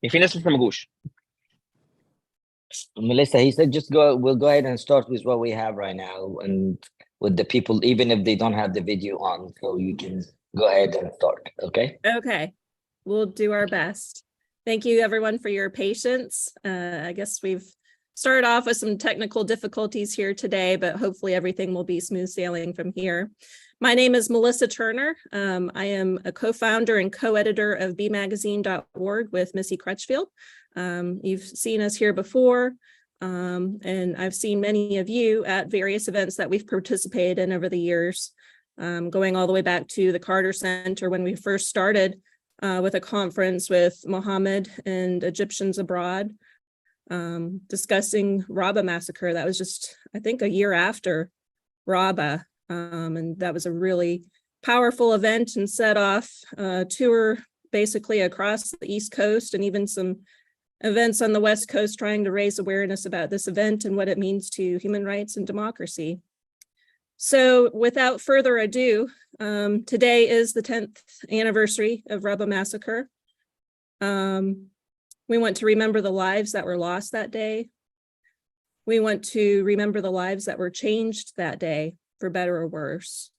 في ناس لسه ما جوش. Melissa, he said, we'll go ahead and start with what we have right now and with the people, even if they don't have the video on, so you can go ahead and start, okay? Okay, we'll do our best. Thank you everyone for your patience. I guess we've started off with some technical difficulties here today, but hopefully everything will be smooth sailing from here. My name is Melissa Turner. I am a co-founder and co-editor of bmagazine.org with Missy Crutchfield. You've seen us here before, and I've seen many of you at various events that we've participated in over the years, going all the way back to the Carter Center when we first started with a conference with Mohammed and Egyptians abroad, discussing Rabaa massacre. That was just, I think, a year after Rabaa. And that was a really powerful event and set off a tour basically across the East Coast and even some events on the West Coast trying to raise awareness about this event and what it means to human rights and democracy. So without further ado, today is the 10th anniversary of Rabaa massacre. We want to remember the lives that were lost that day. We want to remember the lives that were changed that day, for better or worse.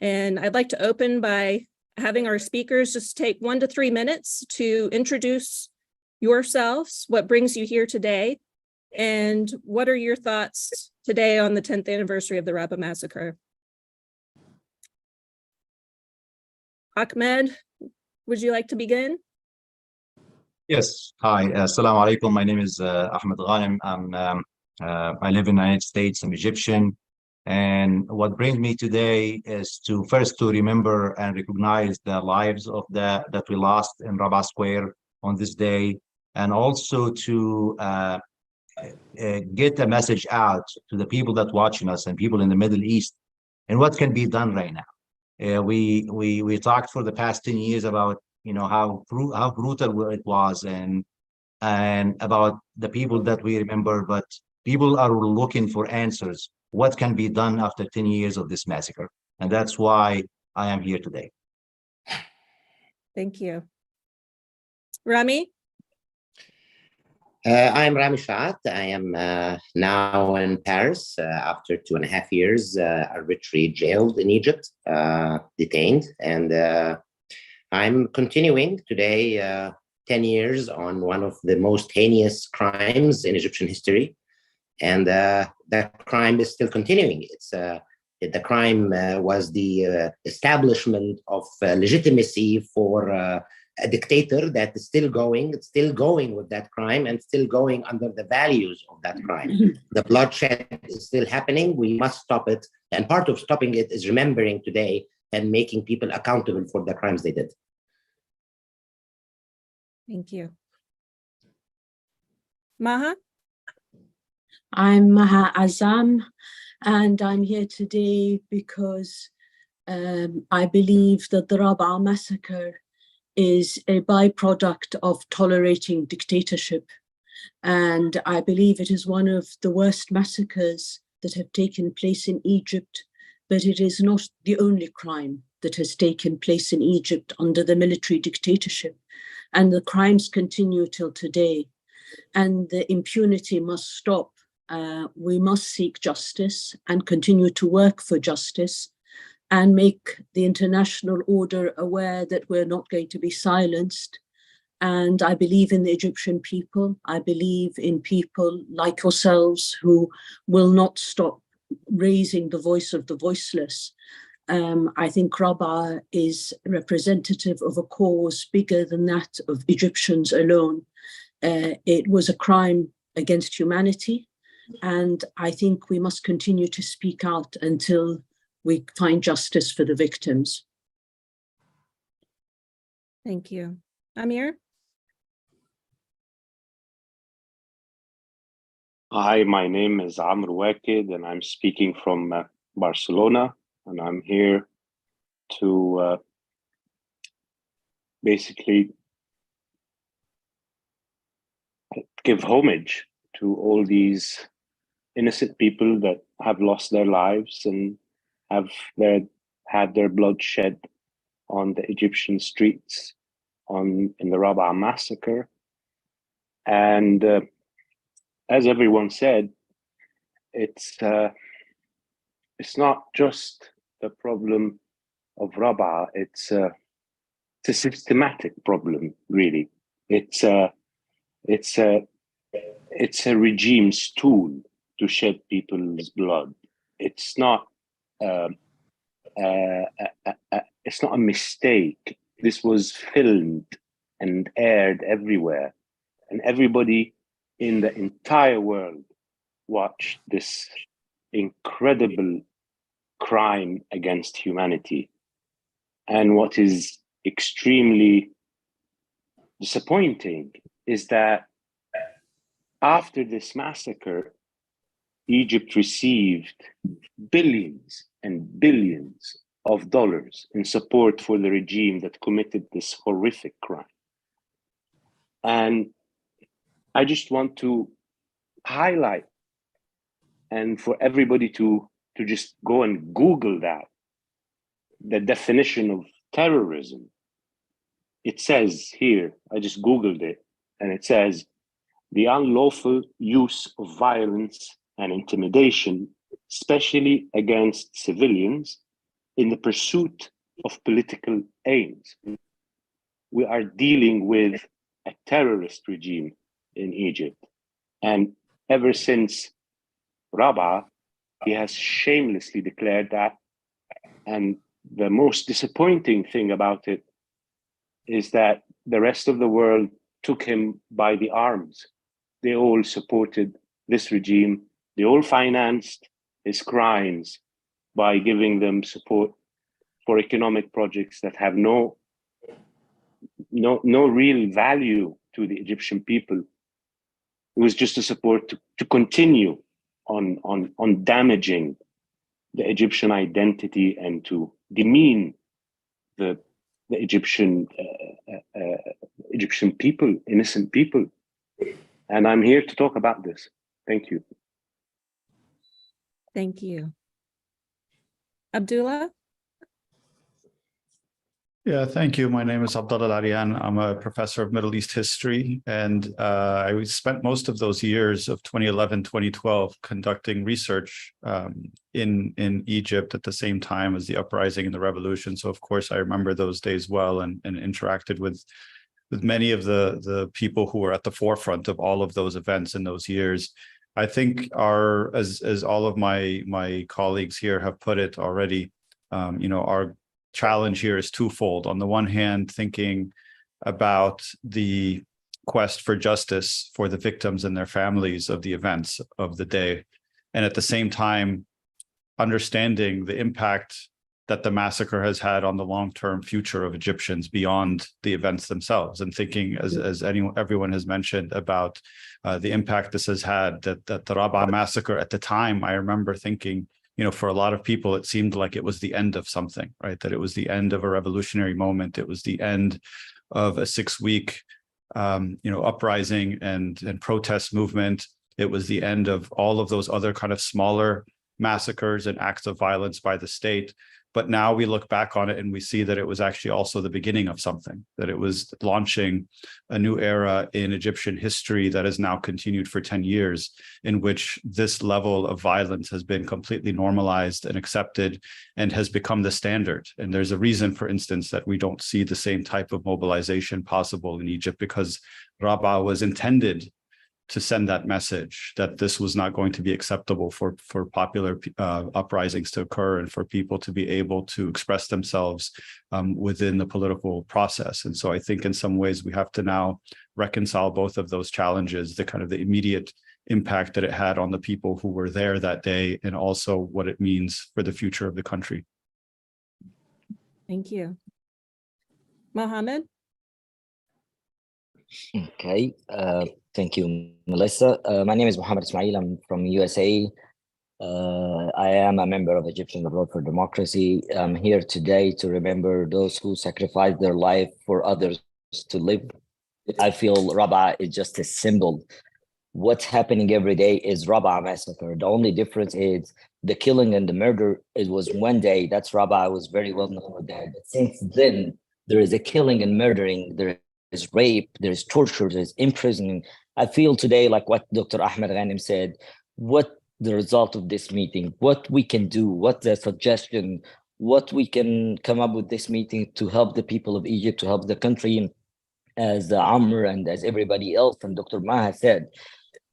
And I'd like to open by having our speakers just take 1 to 3 minutes to introduce yourselves, what brings you here today, and what are your thoughts today on the 10th anniversary of the Rabaa massacre. Ahmed, would you like to begin? Yes. Hi. Assalamu alaikum. My name is Ahmed Ghanem. I live in the United States. I'm Egyptian. And what brings me today is to first to remember and recognize the lives of that we lost in Rabaa Square on this day, and also to get a message out to the people that watching us and people in the Middle East and what can be done right now. We talked for the past 10 years about how brutal it was and about the people that we remember, but people are looking for answers. What can be done after 10 years of this massacre? And that's why I am here today. Thank you. Rami? I'm Rami Shaat. I am now in Paris after 2.5 years arbitrarily jailed in Egypt, detained. And I'm continuing today 10 years on one of the most heinous crimes in Egyptian history. And that crime is still continuing. The crime was the establishment of legitimacy for a dictator that is still going. It's still going with that crime and still going under the values of that crime. The bloodshed is still happening. We must stop it. And part of stopping it is remembering today and making people accountable for the crimes they did. Thank you. Maha? I'm Maha Azam, and I'm here today because I believe that the Rabaa massacre is a byproduct of tolerating dictatorship. And I believe it is one of the worst massacres that have taken place in Egypt, but it is not the only crime that has taken place in Egypt under the military dictatorship. And the crimes continue till today. And the impunity must stop. We must seek justice and continue to work for justice and make the international order aware that we're not going to be silenced. And I believe in the Egyptian people. I believe in people like yourselves who will not stop raising the voice of the voiceless. I think Rabaa is representative of a cause bigger than that of Egyptians alone. It was a crime against humanity. And I think we must continue to speak out until we find justice for the victims. Thank you. Amir? Hi, my name is Amr Wakid, and I'm speaking from Barcelona, and I'm here to basically give homage to all these innocent people that have lost their lives and have had their blood shed on the Egyptian streets in the Rabaa massacre. And as everyone said, it's not just the problem of Rabaa. It's a systematic problem, really. It's a regime's tool to shed people's blood. It's not it's not a mistake. This was filmed and aired everywhere, and everybody in the entire world watched this incredible crime against humanity. And what is extremely disappointing is that after this massacre, Egypt received billions and billions of dollars in support for the regime that committed this horrific crime. And I just want to highlight, and for everybody to just go and Google that, the definition of terrorism. It says here, I just Googled it, and it says, the unlawful use of violence and intimidation, especially against civilians, in the pursuit of political aims. We are dealing with a terrorist regime in Egypt. And ever since Rabaa, he has shamelessly declared that. And the most disappointing thing about it is that the rest of the world took him by the arms. They all supported this regime. They all financed his crimes by giving them support for economic projects that have no real value to the Egyptian people. It was just a support to continue on damaging the Egyptian identity and to demean the Egyptian people, innocent people. And I'm here to talk about this. Thank you. Thank you. Abdullah? Yeah, thank you. My name is Abdullah Al-Aryan. I'm a professor of Middle East history, and I spent most of those years of 2011, 2012 conducting research in Egypt at the same time as the uprising and the revolution. So of course, I remember those days well and interacted with many of the people who were at the forefront of all of those events in those years. I think as all of my colleagues here have put it already, our challenge here is twofold. On the one hand, thinking about the quest for justice for the victims and their families of the events of the day, and at the same time, understanding the impact that the massacre has had on the long-term future of Egyptians beyond the events themselves, and thinking, as everyone has mentioned, about the impact this has had. That the Rabaa massacre at the time, I remember thinking, for a lot of people, it seemed like it was the end of something, right? That it was the end of a revolutionary moment. It was the end of a 6-week, uprising and protest movement. It was the end of all of those other kind of smaller massacres and acts of violence by the state. But now we look back on it and we see that it was actually also the beginning of something, that it was launching a new era in Egyptian history that has now continued for 10 years, in which this level of violence has been completely normalized and accepted and has become the standard. And there's a reason, for instance, that we don't see the same type of mobilization possible in Egypt, because Rabaa was intended to send that message that this was not going to be acceptable for popular uprisings to occur and for people to be able to express themselves within the political process. And so I think in some ways we have to now reconcile both of those challenges, the kind of the immediate impact that it had on the people who were there that day, and also what it means for the future of the country. Thank you. Mohammed? Okay. Thank you, Melissa. My name is Mohammed Ismail. I'm from USA. I am a member of Egyptian Abroad for Democracy. I'm here today to remember those who sacrificed their life for others to live. I feel Rabaa is just a symbol. What's happening every day is Rabaa massacre. The only difference is the killing and the murder. It was one day. That's Rabaa. I was very well known with that. But since then, there is a killing and murdering. There is rape, there's torture, there's imprisoning, I feel today, like what Dr. Ahmed Ghanem said, what the result of this meeting, what we can do, what the suggestion, what we can come up with this meeting to help the people of Egypt, to help the country, as Amr and as everybody else and Dr. Maha said.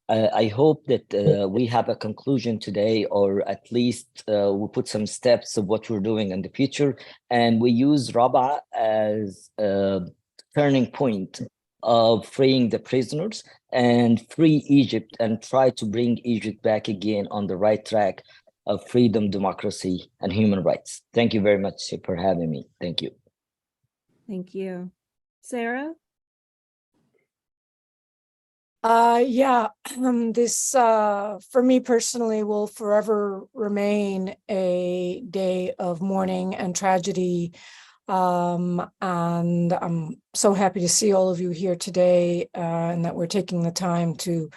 I hope that we have a conclusion today, or at least we put some steps of what we're doing in the future, and we use Rabaa as a turning point of freeing the prisoners and free Egypt and try to bring Egypt back again on the right track of freedom, democracy, and human rights. Thank you very much for having me. Thank you. Thank you. Sarah? This for me personally will forever remain a day of mourning and tragedy. And I'm so happy to see all of you here today, and that we're taking the time to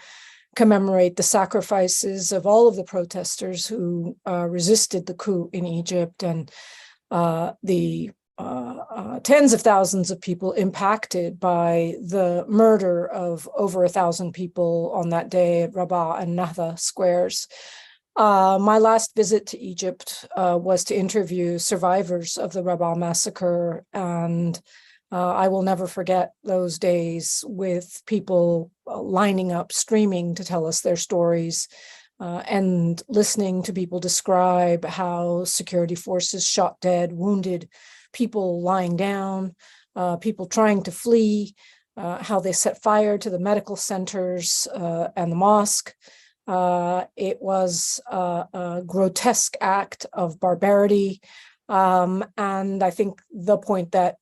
commemorate the sacrifices of all of the protesters who resisted the coup in Egypt, and the tens of thousands of people impacted by the murder of over 1,000 people on that day at Rabaa and Nahda squares. My last visit to Egypt was to interview survivors of the Rabaa massacre, and I will never forget those days with people lining up, screaming to tell us their stories, and listening to people describe how security forces shot dead, wounded people lying down, people trying to flee, how they set fire to the medical centers and the mosque. It was a grotesque act of barbarity. And I think the point that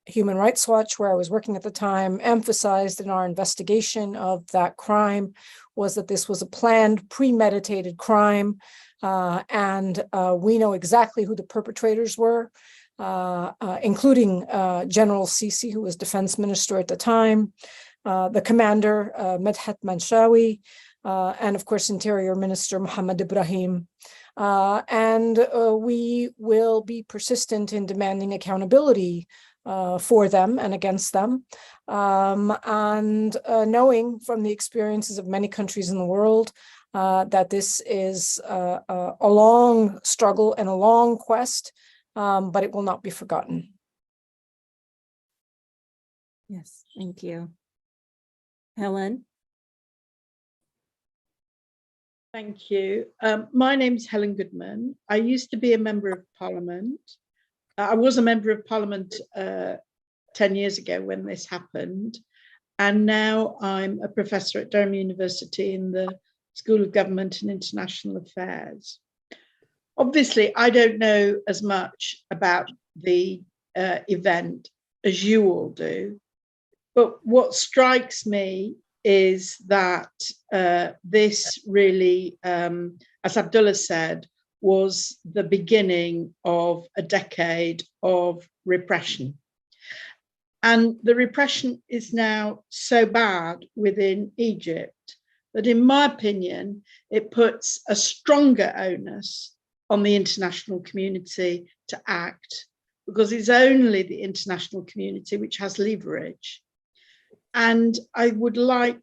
Human Rights Watch, where I was working at the time, emphasized in our investigation of that crime was that this was a planned, premeditated crime. And we know exactly who the perpetrators were, including General Sisi, who was defense minister at the time, the commander, Medhat Manshawi, and of course, Interior Minister Mohammed Ibrahim. And we will be persistent in demanding accountability for them and against them, and knowing from the experiences of many countries in the world that this is a long struggle and a long quest, but it will not be forgotten. Yes, thank you. Helen? Thank you. My name is Helen Goodman. I used to be a member of Parliament. I was a member of Parliament 10 years ago when this happened. And now I'm a professor at Durham University in the School of Government and International Affairs. Obviously, I don't know as much about the event as you all do. But what strikes me is that this really, as Abdullah said, was the beginning of a decade of repression. And the repression is now so bad within Egypt that, in my opinion, it puts a stronger onus on the international community to act, because it's only the international community which has leverage. And I would like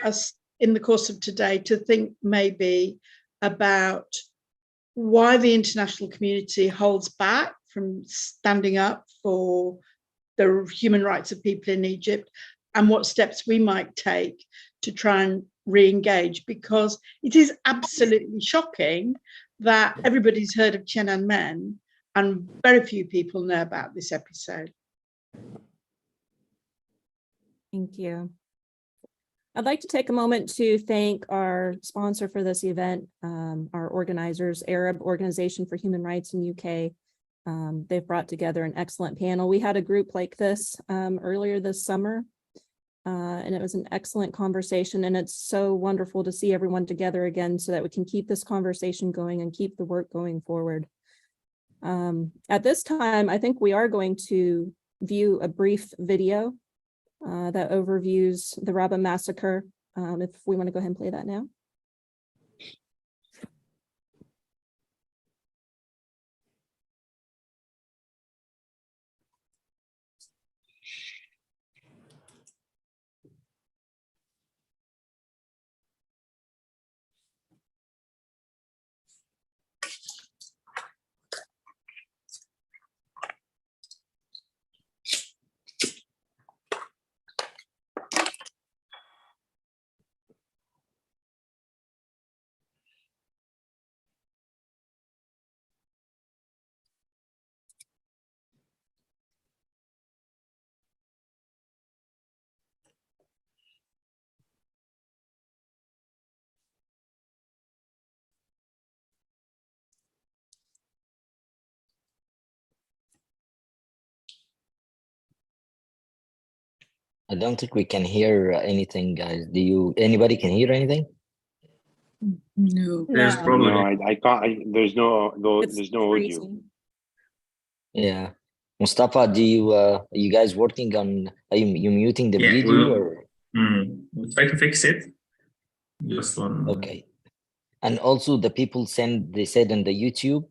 us, in the course of today, to think maybe about why the international community holds back from standing up for the human rights of people in Egypt, and what steps we might take to try and re-engage, because it is absolutely shocking that everybody's heard of Tiananmen and very few people know about this episode. Thank you. I'd like to take a moment to thank our sponsor for this event, our organizers, Arab Organization for Human Rights in UK. They've brought together an excellent panel. We had a group like this earlier this summer, and it was an excellent conversation, and it's so wonderful to see everyone together again so that we can keep this conversation going and keep the work going forward. At this time, I think we are going to view a brief video that overviews the Rabaa massacre. If we want to go ahead and play that now. I don't think we can hear anything, guys. Anybody can hear anything? No. There's No, probably No, I can't. There's no it's there's no audio. freezing. Yeah. Mustafa, are you guys working on, you muting the Yeah, video or? we'll try to fix it. Just one. Okay. And also the people they said in the YouTube,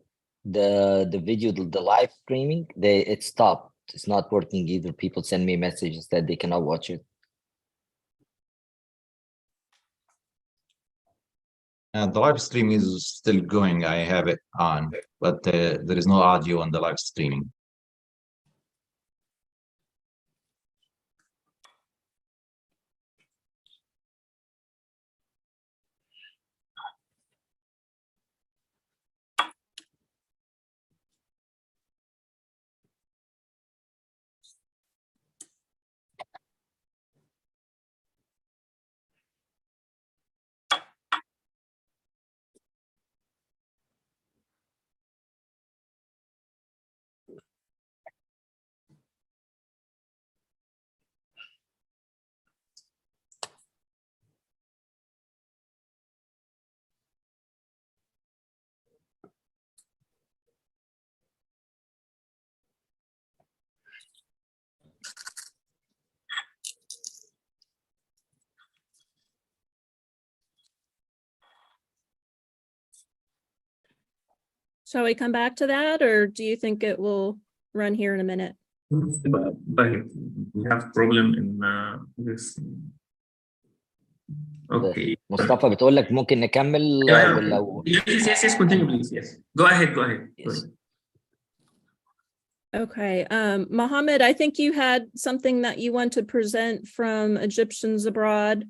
the video, the live streaming, it stopped. It's not working either. People send me messages that they cannot watch it. And the live stream is still going. I have it on, but there is no audio on the live streaming. Shall we come back to that, or do you think it will run here in a minute? But we have problem in this. Okay. مصطفى بتقول لك ممكن نكمل ولا Yes, continue, please. Yes. Go ahead. Yes. Okay, Mohammed, I think you had something that you want to present from Egyptians abroad,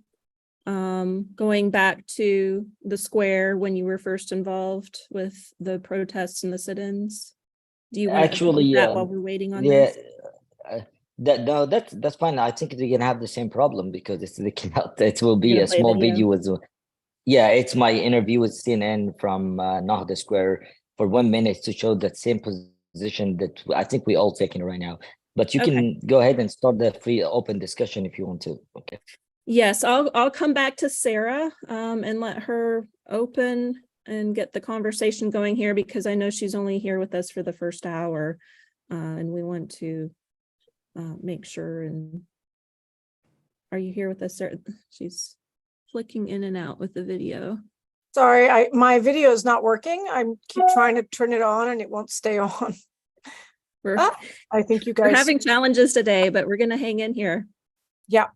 going back to the square when you were first involved with the protests and the sit-ins. Do you want actually to that while we're waiting on yeah, this? that's fine. I think they're gonna have the same problem because it will be a small video with it's my interview with CNN from Nahda Square for 1 minute to show that same position that I think we all taking right now. But you can go ahead and start the free open discussion if you want to. Okay. Yes, I'll come back to Sarah and let her open and get the conversation going here, because I know she's only here with us for the first hour, and we want to make sure. And are you here with us, Sarah? She's flicking in and out with the video. Sorry, my video is not working. I keep trying to turn it on and it won't stay on. I think you guys we're having challenges today, but we're going to hang in here. Yeah.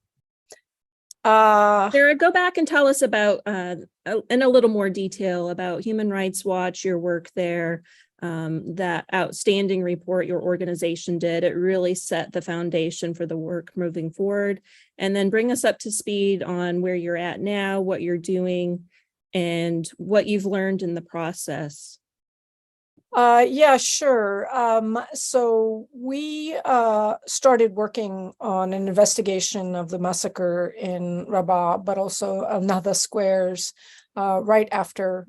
Sarah, go back and tell us about, in a little more detail, about Human Rights Watch, your work there, that outstanding report your organization did. It really set the foundation for the work moving forward. And then bring us up to speed on where you're at now, what you're doing, and what you've learned in the process. Yeah, sure. So we started working on an investigation of the massacre in Rabaa, but also Nahda Squares right after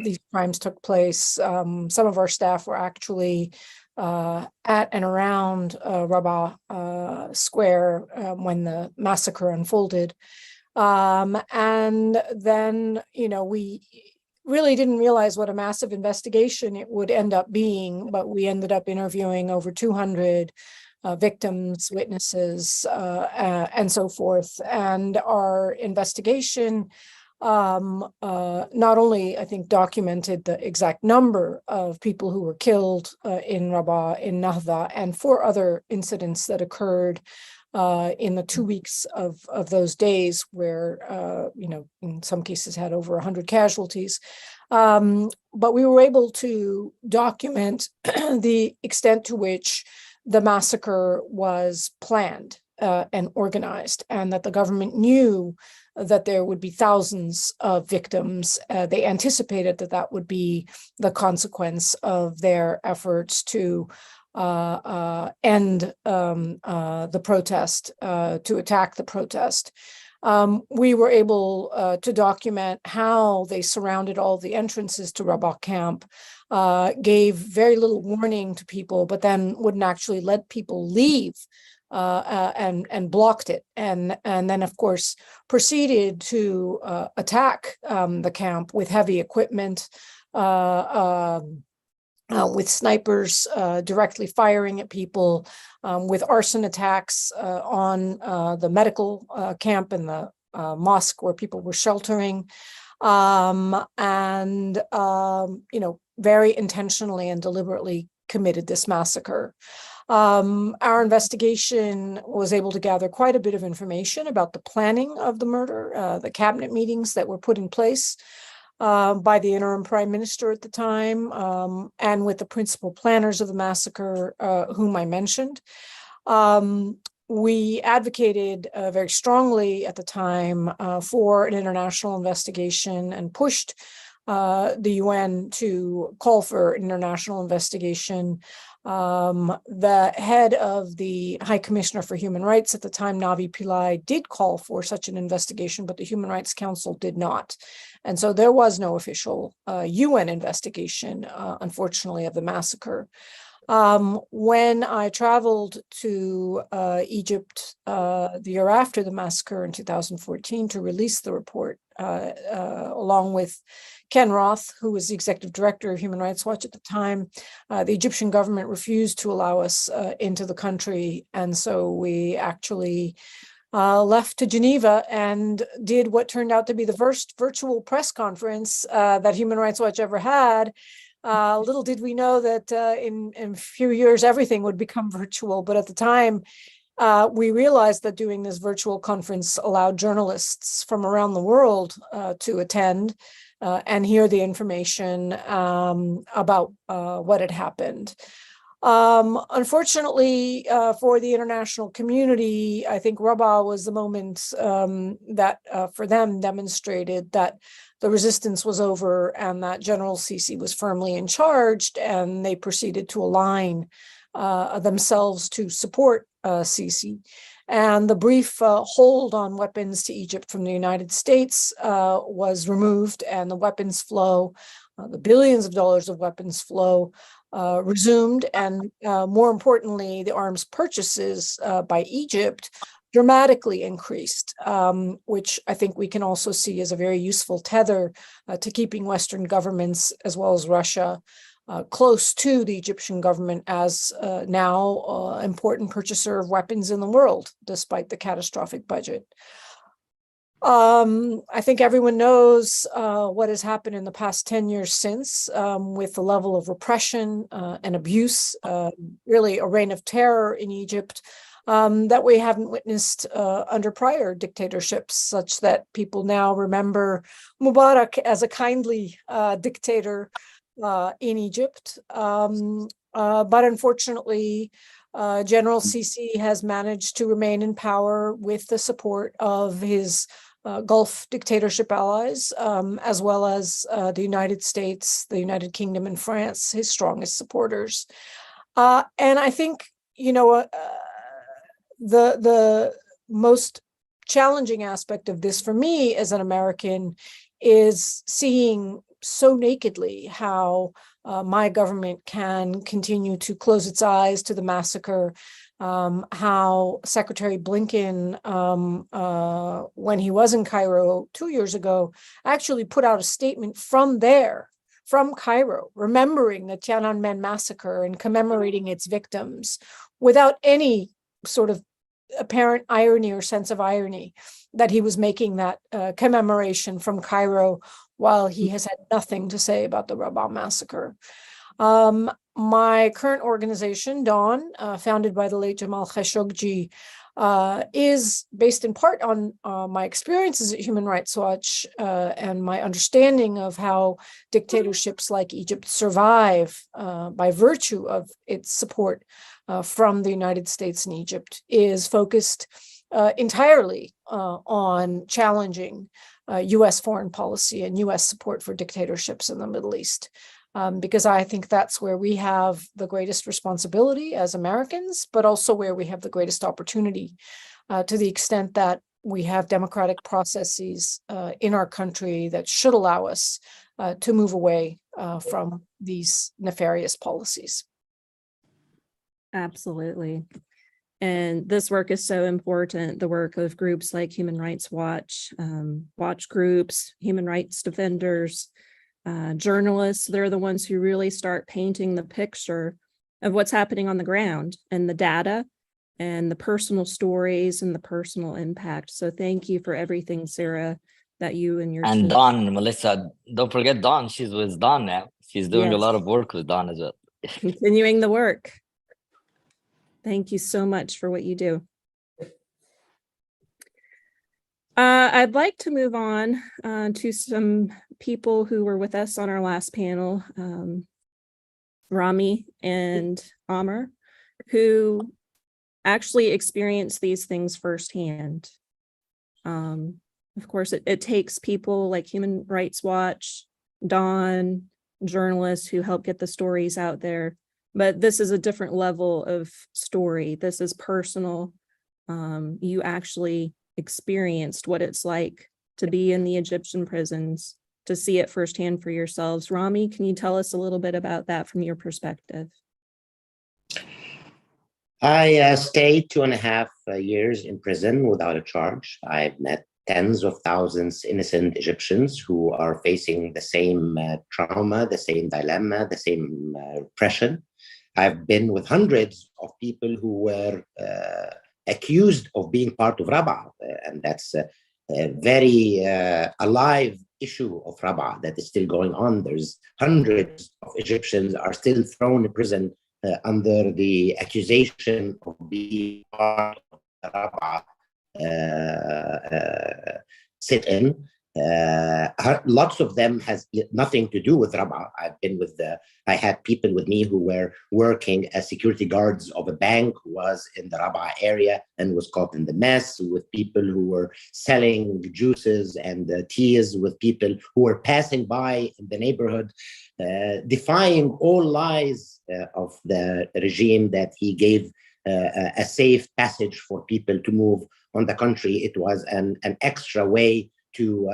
these crimes took place. Some of our staff were actually at and around Rabaa Square when the massacre unfolded. And then, we really didn't realize what a massive investigation it would end up being, but we ended up interviewing over 200 victims, witnesses, and so forth. And our investigation not only, I think, documented the exact number of people who were killed in Rabaa, in Nahda, and 4 other incidents that occurred in the 2 weeks of those days where, in some cases had over 100 casualties. But we were able to document the extent to which the massacre was planned and organized, and that the government knew that there would be thousands of victims. They anticipated that that would be the consequence of their efforts to end the protest, to attack the protest. We were able to document how they surrounded all the entrances to Rabaa camp, gave very little warning to people, but then wouldn't actually let people leave and blocked it, and then of course proceeded to attack the camp with heavy equipment, with snipers directly firing at people, with arson attacks on the medical camp and the mosque where people were sheltering, and very intentionally and deliberately committed this massacre. Our investigation was able to gather quite a bit of information about the planning of the murder, the cabinet meetings that were put in place by the interim prime minister at the time, and with the principal planners of the massacre, whom I mentioned. We advocated very strongly at the time for an international investigation and pushed the UN to call for an international investigation. The head of the High Commissioner for Human Rights at the time, Navi Pillay, did call for such an investigation, but the Human Rights Council did not. And so there was no official UN investigation, unfortunately, of the massacre. When I traveled to Egypt the year after the massacre in 2014 to release the report, along with Ken Roth, who was the executive director of Human Rights Watch at the time, the Egyptian government refused to allow us into the country. And so we actually left to Geneva and did what turned out to be the first virtual press conference that Human Rights Watch ever had. Little did we know that in a few years, everything would become virtual. But at the time, we realized that doing this virtual conference allowed journalists from around the world to attend and hear the information about what had happened. Unfortunately, for the international community, I think Rabaa was the moment that for them demonstrated that the resistance was over and that General Sisi was firmly in charge, and they proceeded to align themselves to support Sisi. And the brief hold on weapons to Egypt from the United States was removed, and the weapons flow, the billions of dollars of weapons flow, resumed, and more importantly, the arms purchases by Egypt dramatically increased, which I think we can also see as a very useful tether to keeping Western governments, as well as Russia, close to the Egyptian government as now important purchaser of weapons in the world, despite the catastrophic budget. I think everyone knows what has happened in the past 10 years since, with the level of repression and abuse, really a reign of terror in Egypt that we haven't witnessed under prior dictatorships, such that people now remember Mubarak as a kindly dictator in Egypt. But unfortunately, General Sisi has managed to remain in power with the support of his Gulf dictatorship allies, as well as the United States, the United Kingdom, and France, his strongest supporters. And I think, the most challenging aspect of this for me as an American is seeing so nakedly how my government can continue to close its eyes to the massacre, how Secretary Blinken, when he was in Cairo 2 years ago, actually put out a statement from Cairo, remembering the Tiananmen massacre and commemorating its victims without any sort of apparent irony or sense of irony that he was making that commemoration from Cairo while he has had nothing to say about the Rabaa massacre. My current organization, Dawn, founded by the late Jamal Khashoggi, is based in part on my experiences at Human Rights Watch and my understanding of how dictatorships like Egypt survive by virtue of its support from the United States and Egypt, is focused entirely on challenging U.S. foreign policy and U.S. support for dictatorships in the Middle East. Because I think that's where we have the greatest responsibility as Americans, but also where we have the greatest opportunity, to the extent that we have democratic processes in our country that should allow us to move away from these nefarious policies. Absolutely. And this work is so important, the work of groups like Human Rights Watch, watch groups, human rights defenders, journalists. They're the ones who really start painting the picture of what's happening on the ground and the data and the personal stories and the personal impact. So thank you for everything, Sarah, that you and your And team. Dawn, Melissa, don't forget Dawn. She's with Dawn now. She's doing a Yes. lot of work with Dawn as well. Continuing the work. Thank you so much for what you do. I'd like to move on to some people who were with us on our last panel, Rami and Amr, who actually experienced these things firsthand. Of course, it takes people like Human Rights Watch, Dawn, journalists who help get the stories out there. But this is a different level of story. This is personal. You actually experienced what it's like to be in the Egyptian prisons, to see it firsthand for yourselves. Rami, can you tell us a little bit about that from your perspective? I stayed 2.5 years in prison without a charge. I've met tens of thousands innocent Egyptians who are facing the same trauma, the same dilemma, the same repression. I've been with hundreds of people who were accused of being part of Rabaa, and that's a very alive issue of Rabaa that is still going on. There's hundreds of Egyptians are still thrown in prison under the accusation of being part of the Rabaa sit-in. Lots of them has nothing to do with Rabaa. I had people with me who were working as security guards of a bank who was in the Rabaa area and was caught in the mess, with people who were selling juices and teas, with people who were passing by in the neighborhood, defying all lies of the regime that he gave a safe passage for people to move on the country. It was an extra way to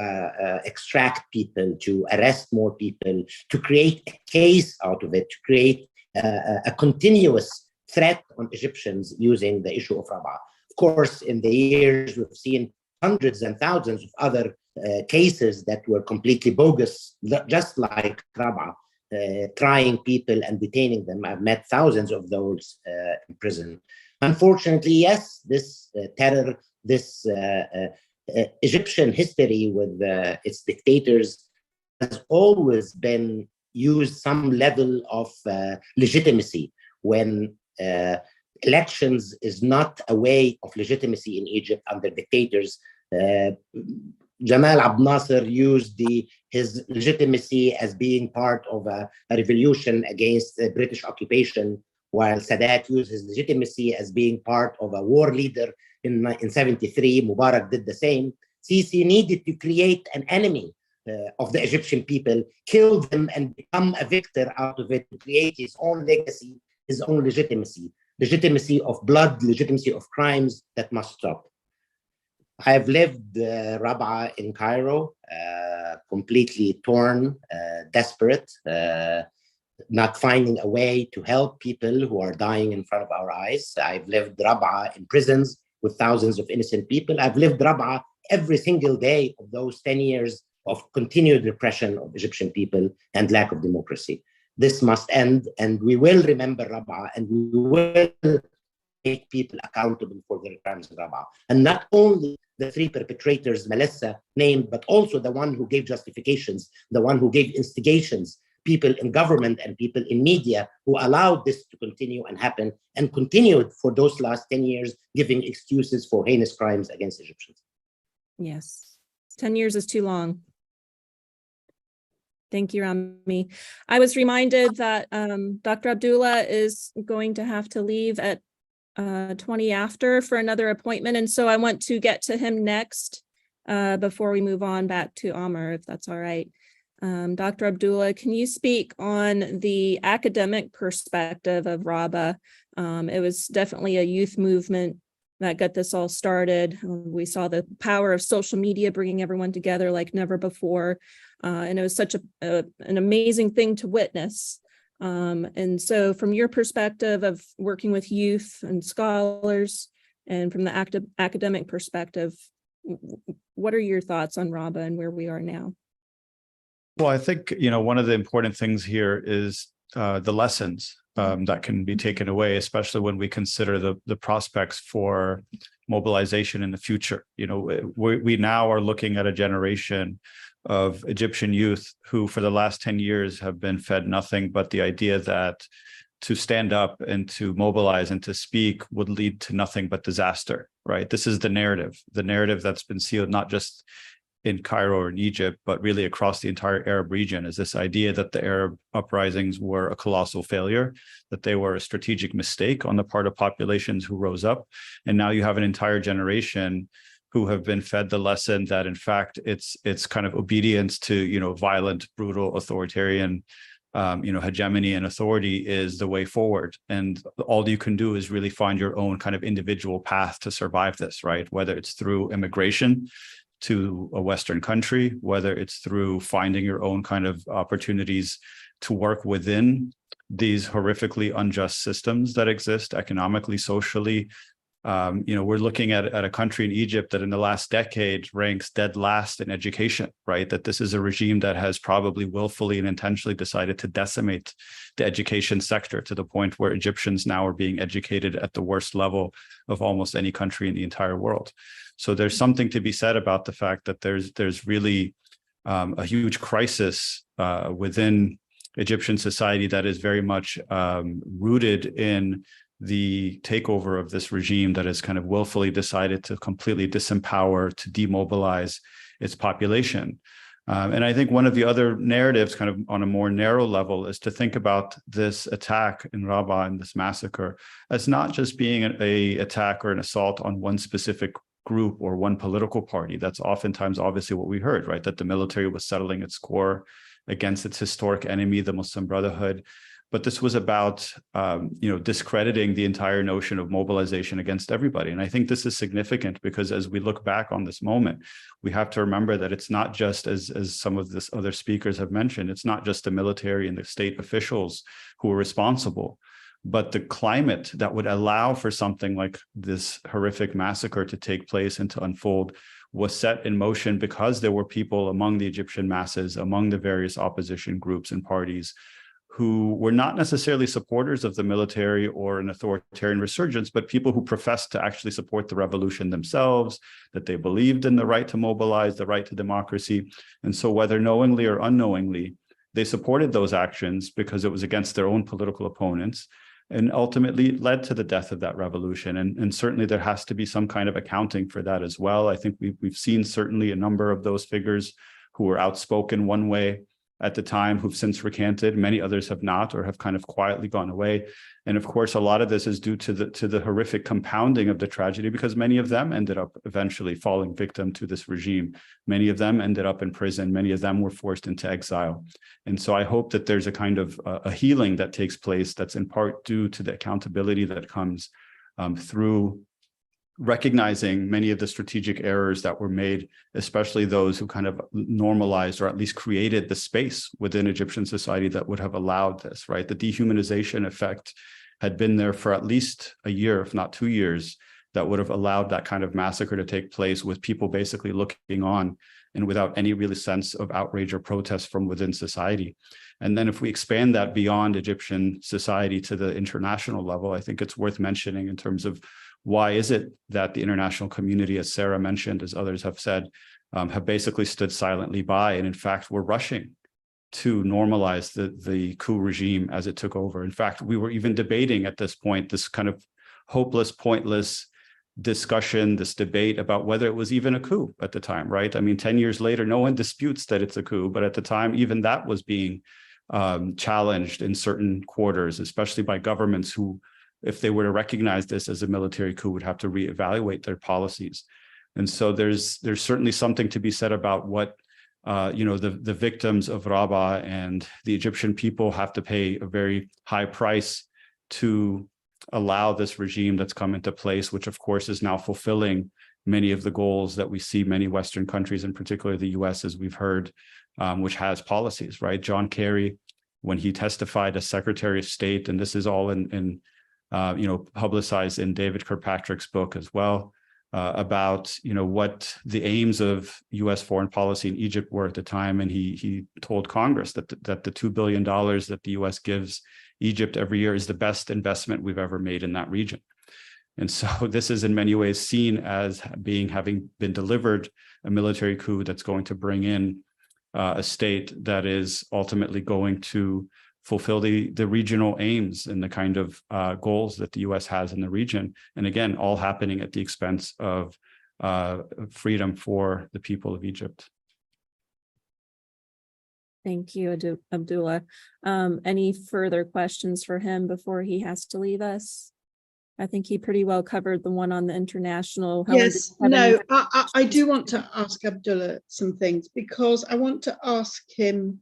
extract people, to arrest more people, to create a case out of it, to create a continuous threat on Egyptians using the issue of Rabaa. Of course, in the years, we've seen hundreds and thousands of other cases that were completely bogus, just like Rabaa, trying people and detaining them. I've met thousands of those in prison. Unfortunately, yes, this terror, this Egyptian history with its dictators has always been used some level of legitimacy when elections is not a way of legitimacy in Egypt under dictators. Jamal Abdel Nasser used his legitimacy as being part of a revolution against the British occupation, while Sadat used his legitimacy as being part of a war leader in 73. Mubarak did the same. Sisi needed to create an enemy of the Egyptian people, kill them and become a victor out of it, to create his own legacy, his own legitimacy of blood, legitimacy of crimes that must stop. I've lived Rabaa in Cairo, completely torn, desperate, not finding a way to help people who are dying in front of our eyes. I've lived Rabaa in prisons with thousands of innocent people. I've lived Rabaa every single day of those 10 years of continued repression of Egyptian people and lack of democracy. This must end, and we will remember Rabaa, and we will make people accountable for their crimes in Rabaa. And not only the 3 perpetrators Melissa named, but also the one who gave justifications, the one who gave instigations, people in government and people in media who allowed this to continue and happen, and continued for those last 10 years, giving excuses for heinous crimes against Egyptians. Yes, 10 years is too long. Thank you, Rami. I was reminded that Dr. Abdullah is going to have to leave at 20 after for another appointment. And so I want to get to him next before we move on back to Amr, if that's all right. Dr. Abdullah, can you speak on the academic perspective of Rabaa? It was definitely a youth movement that got this all started. We saw the power of social media bringing everyone together like never before. And it was such an amazing thing to witness. And so from your perspective of working with youth and scholars, and from the academic perspective, what are your thoughts on Rabaa and where we are now? Well, I think, one of the important things here is the lessons that can be taken away, especially when we consider the prospects for mobilization in the future. We now are looking at a generation of Egyptian youth who for the last 10 years have been fed nothing but the idea that to stand up and to mobilize and to speak would lead to nothing but disaster, right? This is the narrative that's been sealed not just in Cairo or in Egypt, but really across the entire Arab region, is this idea that the Arab uprisings were a colossal failure, that they were a strategic mistake on the part of populations who rose up. And now you have an entire generation who have been fed the lesson that, in fact, it's kind of obedience to, violent, brutal, authoritarian, hegemony and authority is the way forward. And all you can do is really find your own kind of individual path to survive this, right? Whether it's through immigration to a Western country, whether it's through finding your own kind of opportunities to work within these horrifically unjust systems that exist economically, socially. We're looking at a country in Egypt that in the last decade ranks dead last in education, right? That this is a regime that has probably willfully and intentionally decided to decimate the education sector to the point where Egyptians now are being educated at the worst level of almost any country in the entire world. So there's something to be said about the fact that there's really a huge crisis within Egyptian society that is very much rooted in the takeover of this regime that has kind of willfully decided to completely disempower, to demobilize its population. And I think one of the other narratives kind of on a more narrow level is to think about this attack in Rabaa and this massacre as not just being an attack or an assault on one specific group or one political party. That's oftentimes obviously what we heard, right? That the military was settling its score against its historic enemy, the Muslim Brotherhood. But this was about, discrediting the entire notion of mobilization against everybody. And I think this is significant because as we look back on this moment, we have to remember that it's not just, as some of the other speakers have mentioned, it's not just the military and the state officials who are responsible, but the climate that would allow for something like this horrific massacre to take place and to unfold was set in motion because there were people among the Egyptian masses, among the various opposition groups and parties, who were not necessarily supporters of the military or an authoritarian resurgence, but people who professed to actually support the revolution themselves, that they believed in the right to mobilize, the right to democracy. And so whether knowingly or unknowingly, they supported those actions because it was against their own political opponents and ultimately led to the death of that revolution. And certainly there has to be some kind of accounting for that as well. I think we've seen certainly a number of those figures who were outspoken one way at the time who've since recanted. Many others have not or have kind of quietly gone away. And of course, a lot of this is due to the horrific compounding of the tragedy because many of them ended up eventually falling victim to this regime. Many of them ended up in prison. Many of them were forced into exile. And so I hope that there's a kind of a healing that takes place that's in part due to the accountability that comes through recognizing many of the strategic errors that were made, especially those who kind of normalized or at least created the space within Egyptian society that would have allowed this, right? The dehumanization effect had been there for at least a year, if not 2 years, that would have allowed that kind of massacre to take place with people basically looking on and without any real sense of outrage or protest from within society. And then if we expand that beyond Egyptian society to the international level, I think it's worth mentioning in terms of why is it that the international community, as Sarah mentioned, as others have said, have basically stood silently by and in fact were rushing to normalize the coup regime as it took over. In fact, we were even debating at this point, this kind of hopeless, pointless discussion, this debate about whether it was even a coup at the time, right? I mean, 10 years later, no one disputes that it's a coup, but at the time, even that was being challenged in certain quarters, especially by governments who, if they were to recognize this as a military coup, would have to reevaluate their policies. And so there's certainly something to be said about what the victims of Rabaa and the Egyptian people have to pay a very high price to allow this regime that's come into place, which of course is now fulfilling many of the goals that we see many Western countries, in particular the US, as we've heard, which has policies, right? John Kerry when he testified as Secretary of State, and this is all in publicized in David Kirkpatrick's book as well, about what the aims of U.S. foreign policy in Egypt were at the time, and he told Congress that the $2 billion that the U.S. gives Egypt every year is the best investment we've ever made in that region. And so this is in many ways seen as having been delivered a military coup that's going to bring in a state that is ultimately going to fulfill the regional aims and the kind of goals that the U.S. has in the region. And again, all happening at the expense of freedom for the people of Egypt. Thank you, Abdullah. Any further questions for him before he has to leave us? I think he pretty well covered the one on the international. Yes, no, I do want to ask Abdullah some things, because I want to ask him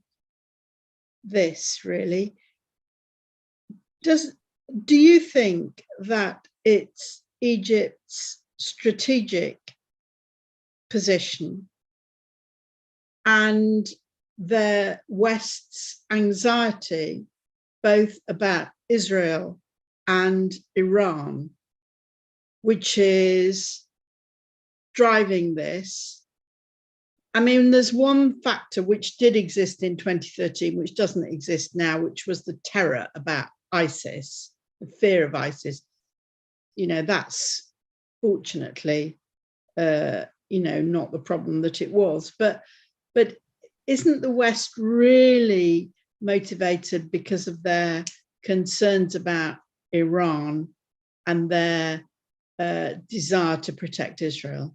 this really. Do you think that it's Egypt's strategic position and the West's anxiety both about Israel and Iran, which is driving this? I mean, there's one factor which did exist in 2013, which doesn't exist now, which was the terror about ISIS, the fear of ISIS. That's fortunately, not the problem that it was. But isn't the West really motivated because of their concerns about Iran and their desire to protect Israel?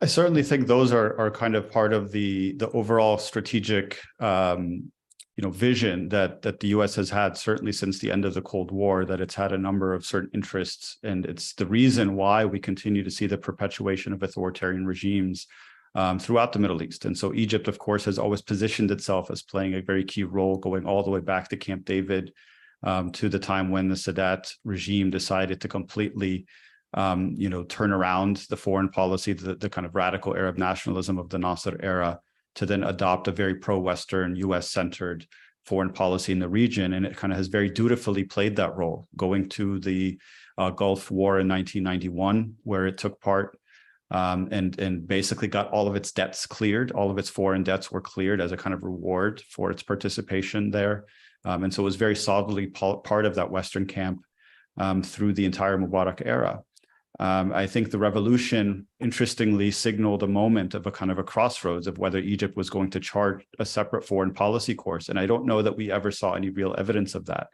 I certainly think those are kind of part of the overall strategic vision that the U.S. has had certainly since the end of the Cold War, that it's had a number of certain interests, and it's the reason why we continue to see the perpetuation of authoritarian regimes throughout the Middle East. And so Egypt, of course, has always positioned itself as playing a very key role, going all the way back to Camp David, to the time when the Sadat regime decided to completely turn around the foreign policy, the kind of radical Arab nationalism of the Nasser era, to then adopt a very pro-Western, US-centered foreign policy in the region. And it kind of has very dutifully played that role, going to the Gulf War in 1991, where it took part, and basically got all of its debts cleared. All of its foreign debts were cleared as a kind of reward for its participation there. And so it was very solidly part of that Western camp through the entire Mubarak era. I think the revolution, interestingly, signaled a moment of a kind of a crossroads of whether Egypt was going to chart a separate foreign policy course. And I don't know that we ever saw any real evidence of that.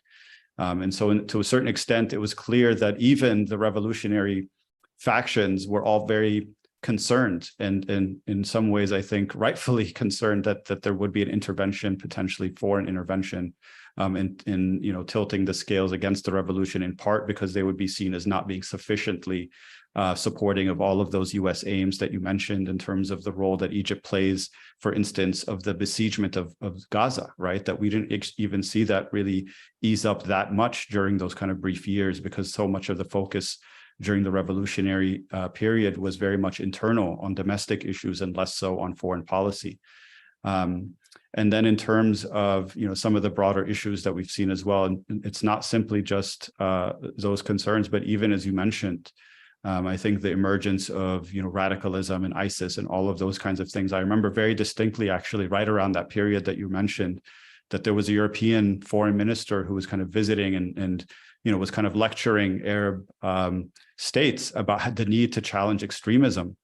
And so to a certain extent, it was clear that even the revolutionary factions were all very concerned, and in some ways, I think, rightfully concerned that there would be an intervention, potentially foreign intervention, in tilting the scales against the revolution, in part because they would be seen as not being sufficiently supporting of all of those U.S. aims that you mentioned, in terms of the role that Egypt plays, for instance, of the besiegement of Gaza, right? That we didn't even see that really ease up that much during those kind of brief years, because so much of the focus during the revolutionary period was very much internal on domestic issues and less so on foreign policy. And then in terms of some of the broader issues that we've seen as well, and it's not simply just those concerns, but even as you mentioned, I think the emergence of radicalism and ISIS and all of those kinds of things. I remember very distinctly, actually, right around that period that you mentioned, that there was a European foreign minister who was kind of visiting and was kind of lecturing Arab states about the need to challenge extremism.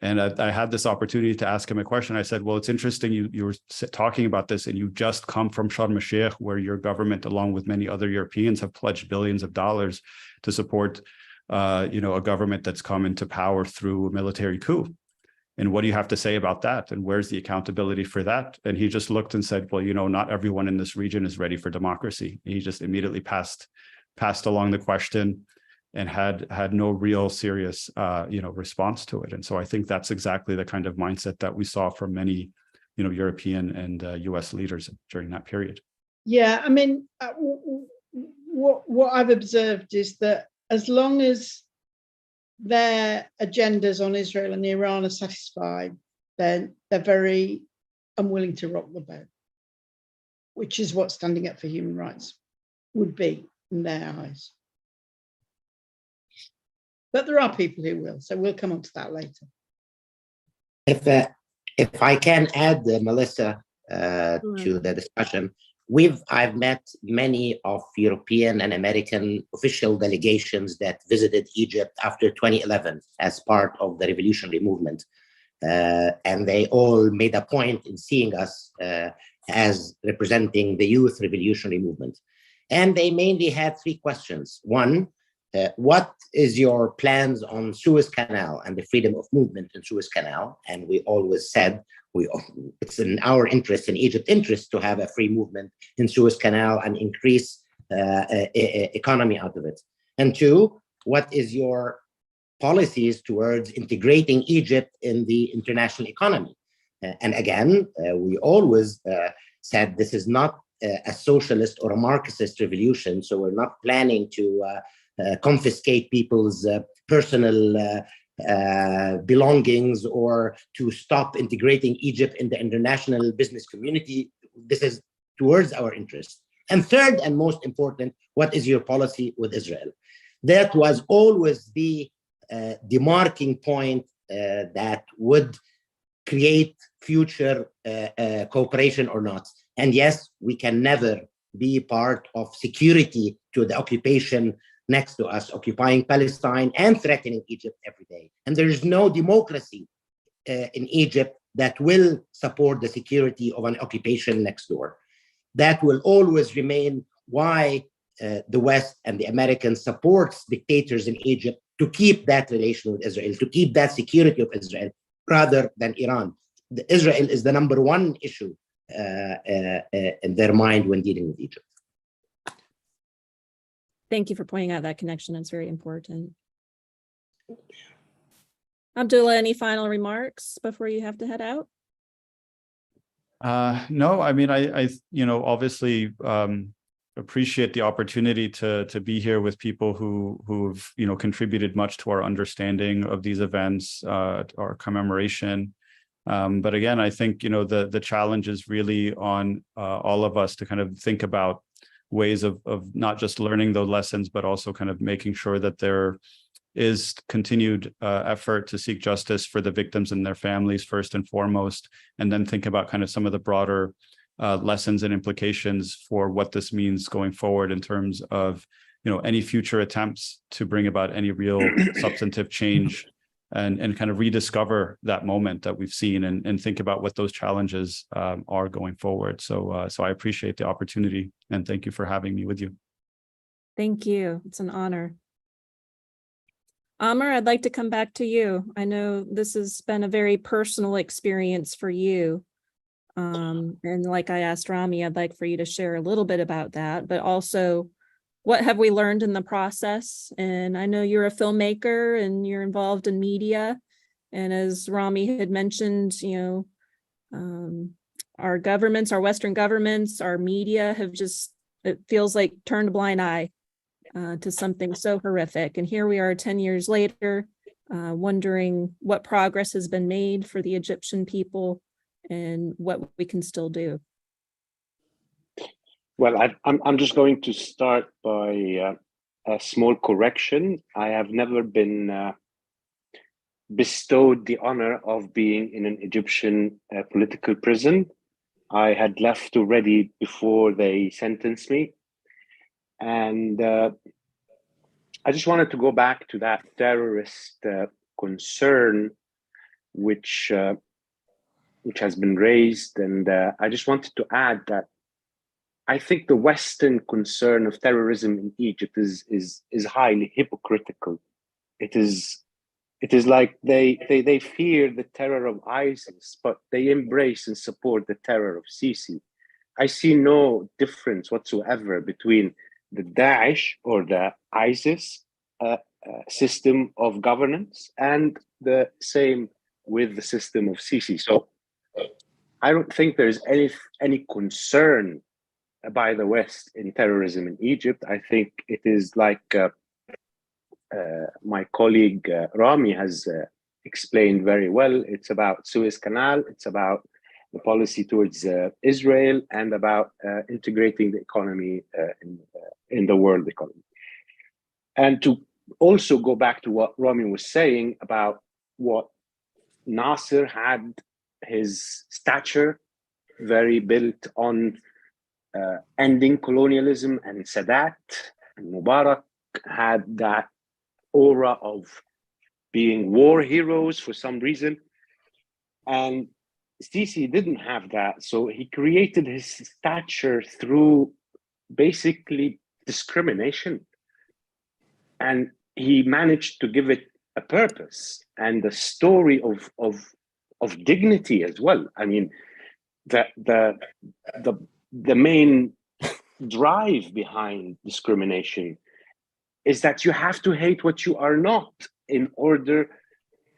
And I had this opportunity to ask him a question. I said, well, it's interesting you were talking about this, and you just come from Sharm el-Sheikh, where your government, along with many other Europeans, have pledged billions of dollars to support a government that's come into power through a military coup. And what do you have to say about that? And where's the accountability for that? And he just looked and said, well, not everyone in this region is ready for democracy. He just immediately passed along the question and had no real serious response to it. And so I think that's exactly the kind of mindset that we saw from many European and US leaders during that period. Yeah, I mean, what I've observed is that as long as their agendas on Israel and Iran are satisfied, then they're very unwilling to rock the boat. which is what standing up for human rights would be in their eyes. But there are people who will, so we'll come on to that later. If I can add, Melissa, to the discussion, I've met many of European and American official delegations that visited Egypt after 2011 as part of the revolutionary movement. And they all made a point in seeing us as representing the youth revolutionary movement. And they mainly had three questions. One, what is your plans on Suez Canal and the freedom of movement in Suez Canal? And we always said, it's in our interest, in Egypt's interest, to have a free movement in Suez Canal and increase economy out of it. And two, what is your policies towards integrating Egypt in the international economy? And again, we always said this is not a socialist or a Marxist revolution, so we're not planning to confiscate people's personal belongings or to stop integrating Egypt in the international business community. This is towards our interest. And third and most important, what is your policy with Israel? That was always the demarking point that would create future cooperation or not. And yes, we can never be part of security to the occupation next to us, occupying Palestine and threatening Egypt every day. And there is no democracy in Egypt that will support the security of an occupation next door. That will always remain why the West and the Americans supports dictators in Egypt to keep that relation with Israel, to keep that security of Israel, rather than Iran. Israel is the number one issue in their mind when dealing with Egypt. Thank you for pointing out that connection. It's very important. Abdullah, any final remarks before you have to head out? No, I mean, I obviously appreciate the opportunity to be here with people who've contributed much to our understanding of these events, our commemoration. But again, I think the challenge is really on all of us to kind of think about ways of not just learning those lessons, but also kind of making sure that there is continued effort to seek justice for the victims and their families first and foremost, and then think about kind of some of the broader lessons and implications for what this means going forward in terms of any future attempts to bring about any real substantive change, and kind of rediscover that moment that we've seen and think about what those challenges are going forward. So I appreciate the opportunity and thank you for having me with you. Thank you. It's an honor. Amr, I'd like to come back to you. I know this has been a very personal experience for you. And like I asked Rami, I'd like for you to share a little bit about that, but also what have we learned in the process? And I know you're a filmmaker and you're involved in media. And as Rami had mentioned, our governments, our Western governments, our media have just, it feels like turned a blind eye to something so horrific. And here we are 10 years later, wondering what progress has been made for the Egyptian people and what we can still do. Well, I'm just going to start by a small correction. I have never been bestowed the honor of being in an Egyptian political prison. I had left already before they sentenced me. And I just wanted to go back to that terrorist concern, which has been raised. And I just wanted to add that I think the Western concern of terrorism in Egypt is highly hypocritical. It is like they fear the terror of ISIS, but they embrace and support the terror of Sisi. I see no difference whatsoever between the Daesh or the ISIS system of governance and the same with the system of Sisi. So I don't think there's any concern by the West in terrorism in Egypt. I think it is like my colleague Rami has explained very well. It's about Suez Canal. It's about the policy towards Israel, and about integrating the economy in the world economy. And to also go back to what Rami was saying about what Nasser had, his stature very built on ending colonialism, and Sadat and Mubarak had that aura of being war heroes for some reason. And Sisi didn't have that. So he created his stature through basically discrimination. And he managed to give it a purpose and a story of dignity as well. I mean, the main drive behind discrimination is that you have to hate what you are not in order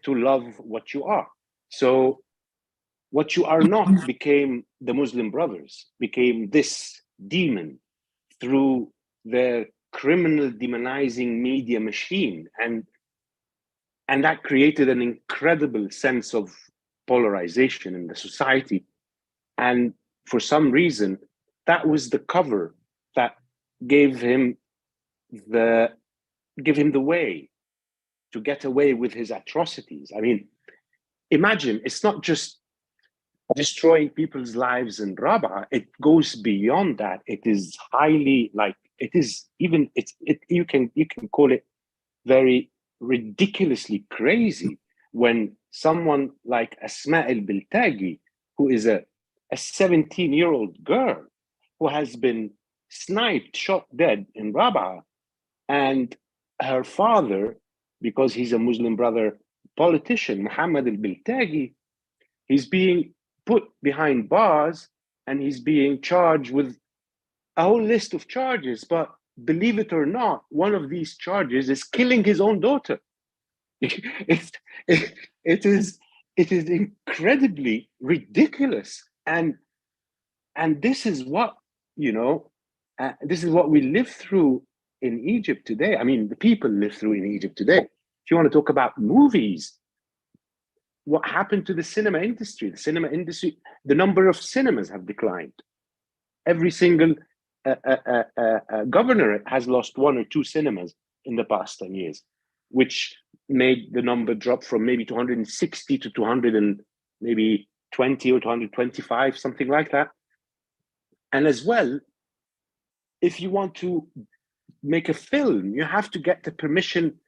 to love what you are. So what you are not became the Muslim Brothers, became this demon through their criminal demonizing media machine. And that created an incredible sense of polarization in the society. And for some reason, that was the cover that gave him the way to get away with his atrocities. I mean, imagine, it's not just destroying people's lives in Rabaa, it goes beyond that. It is highly, like, it is even, you can call it very ridiculously crazy when someone like Asma al-Biltagi, who is a 17-year-old girl who has been sniped, shot dead in Rabaa, and her father, because he's a Muslim brother politician, Muhammad al-Biltagi, he's being put behind bars and he's being charged with a whole list of charges. But believe it or not, one of these charges is killing his own daughter. It is incredibly ridiculous. And this is what, this is what we live through in Egypt today. I mean, the people live through in Egypt today. If you want to talk about movies, what happened to the cinema industry? The cinema industry, the number of cinemas have declined. Every single governor has lost 1 or 2 cinemas in the past 10 years, which made the number drop from maybe 260 to 200 and maybe 20 or 225, something like that. And as well, if you want to make a film, you have to get the permission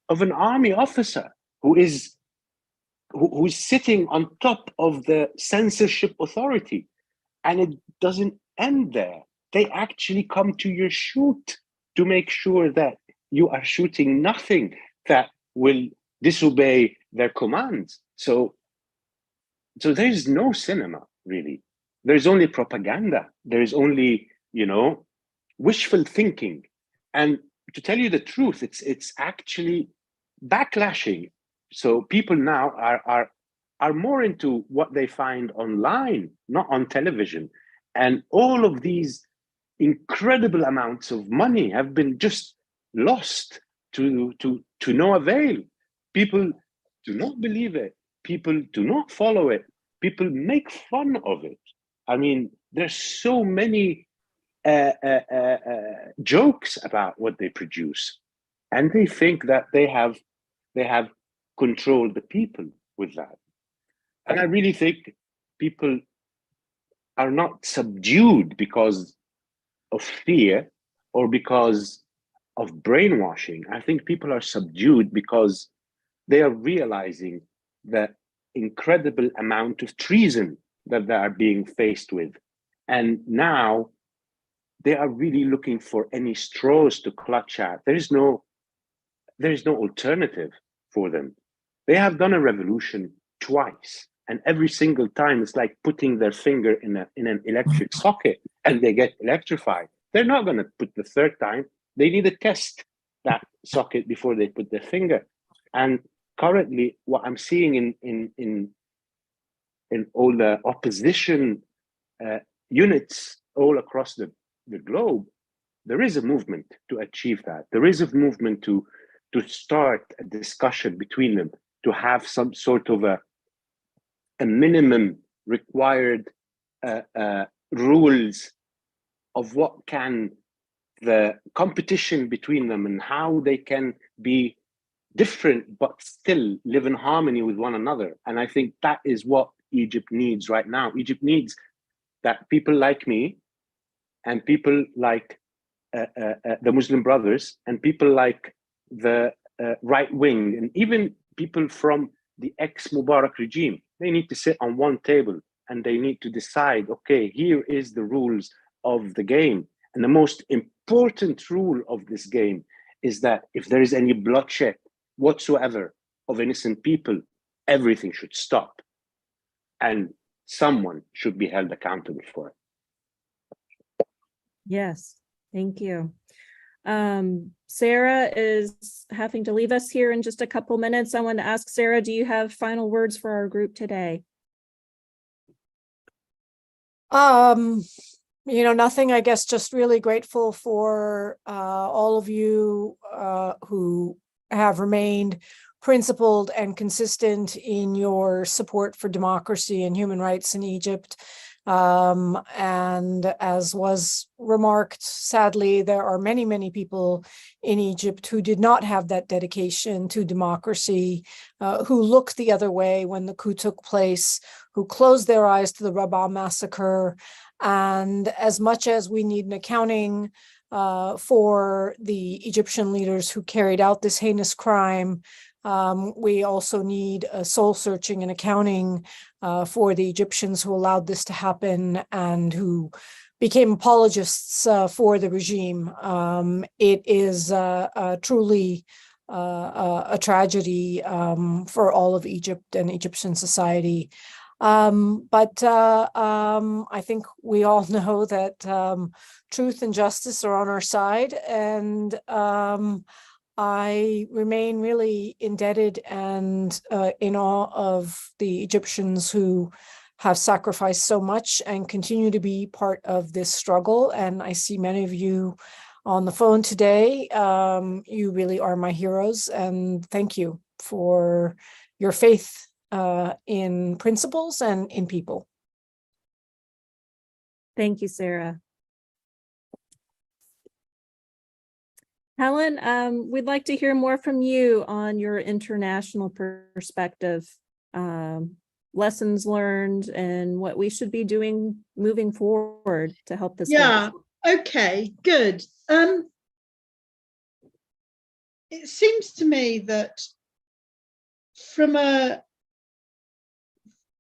of an army officer who's sitting on top of the censorship authority. And it doesn't end there. They actually come to your shoot to make sure that you are shooting nothing that will disobey their commands. So there's no cinema, really. There's only propaganda. There's only, wishful thinking. And to tell you the truth, it's actually backlashing. So people now are more into what they find online, not on television. And all of these incredible amounts of money have been just lost to no avail. People do not believe it. People do not follow it. People make fun of it. I mean, there's so many jokes about what they produce, and they think that they have controlled the people with that. And I really think people are not subdued because of fear or because of brainwashing. I think people are subdued because they are realizing the incredible amount of treason that they are being faced with. And now they are really looking for any straws to clutch at. There is no alternative for them. They have done a revolution twice, and every single time it's like putting their finger in an electric socket and they get electrified. They're not going to put the third time. They need to test that socket before they put their finger. And currently, what I'm seeing in all the opposition units all across the globe, there is a movement to achieve that. There is a movement to start a discussion between them, to have some sort of a minimum required rules of what can the competition between them and how they can be different but still live in harmony with one another. And I think that is what Egypt needs right now. Egypt needs that people like me and people like the Muslim Brothers and people like the right wing and even people from the ex-Mubarak regime, they need to sit on one table and they need to decide, okay, here is the rules of the game. And the most important rule of this game is that if there is any bloodshed whatsoever of innocent people, everything should stop and someone should be held accountable for it. Yes, thank you. Sarah is having to leave us here in just a couple minutes. I want to ask Sarah, do you have final words for our group today? You know, nothing, I guess, just really grateful for all of you who have remained principled and consistent in your support for democracy and human rights in Egypt. And as was remarked, sadly, there are many, many people in Egypt who did not have that dedication to democracy, who looked the other way when the coup took place, who closed their eyes to the Rabaa massacre. And as much as we need an accounting for the Egyptian leaders who carried out this heinous crime, we also need a soul searching and accounting for the Egyptians who allowed this to happen and who became apologists for the regime. It is truly a tragedy for all of Egypt and Egyptian society. But I think we all know that truth and justice are on our side, and I remain really indebted and in awe of the Egyptians who have sacrificed so much and continue to be part of this struggle. And I see many of you on the phone today. You really are my heroes, and thank you for your faith in principles and in people. Thank you, Sarah. Helen, we'd like to hear more from you on your international perspective, lessons learned, and what we should be doing moving forward to help this. Yeah, okay, good. It seems to me that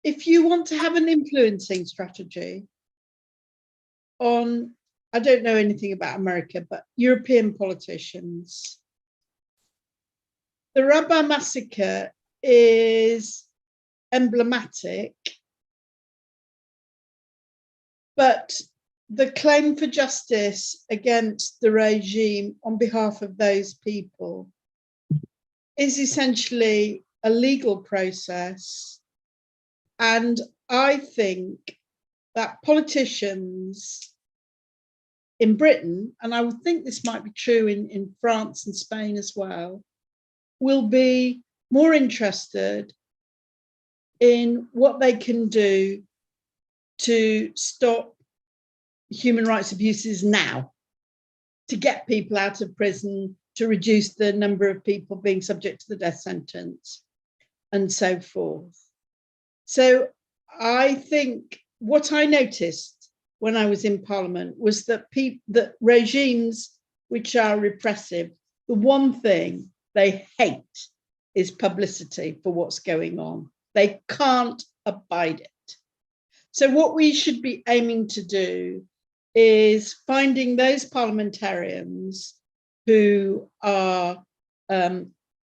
if you want to have an influencing strategy on, I don't know anything about America, but European politicians, the Rabaa massacre is emblematic, but the claim for justice against the regime on behalf of those people is essentially a legal process. And I think that politicians in Britain, and I would think this might be true in France and Spain as well, will be more interested in what they can do to stop human rights abuses now, to get people out of prison, to reduce the number of people being subject to the death sentence, and so forth. So I think what I noticed when I was in Parliament was that that regimes which are repressive, the one thing they hate is publicity for what's going on. They can't abide it. So what we should be aiming to do is finding those parliamentarians who are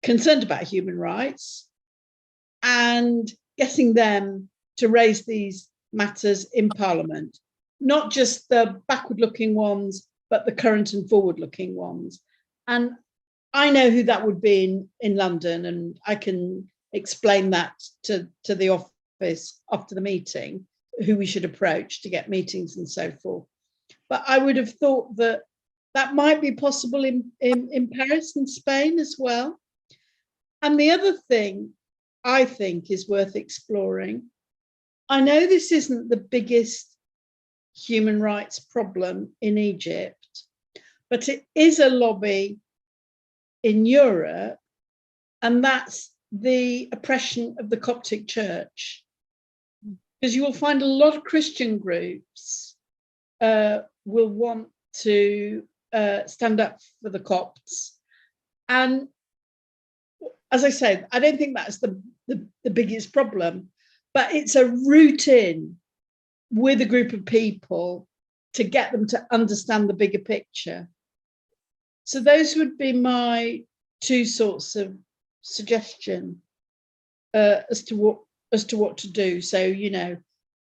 concerned about human rights and getting them to raise these matters in Parliament, not just the backward-looking ones, but the current and forward-looking ones. And I know who that would be in London, and I can explain that to the office after the meeting, who we should approach to get meetings and so forth. But I would have thought that that might be possible in Paris and Spain as well. And the other thing I think is worth exploring I know this isn't the biggest human rights problem in Egypt, but it is a lobby in Europe, and that's the oppression of the Coptic Church. Because you will find a lot of Christian groups will want to stand up for the Copts. And as I said, I don't think that's the biggest problem, but it's a route in with a group of people to get them to understand the bigger picture. So those would be my two sorts of suggestion as to what to do. So, you know,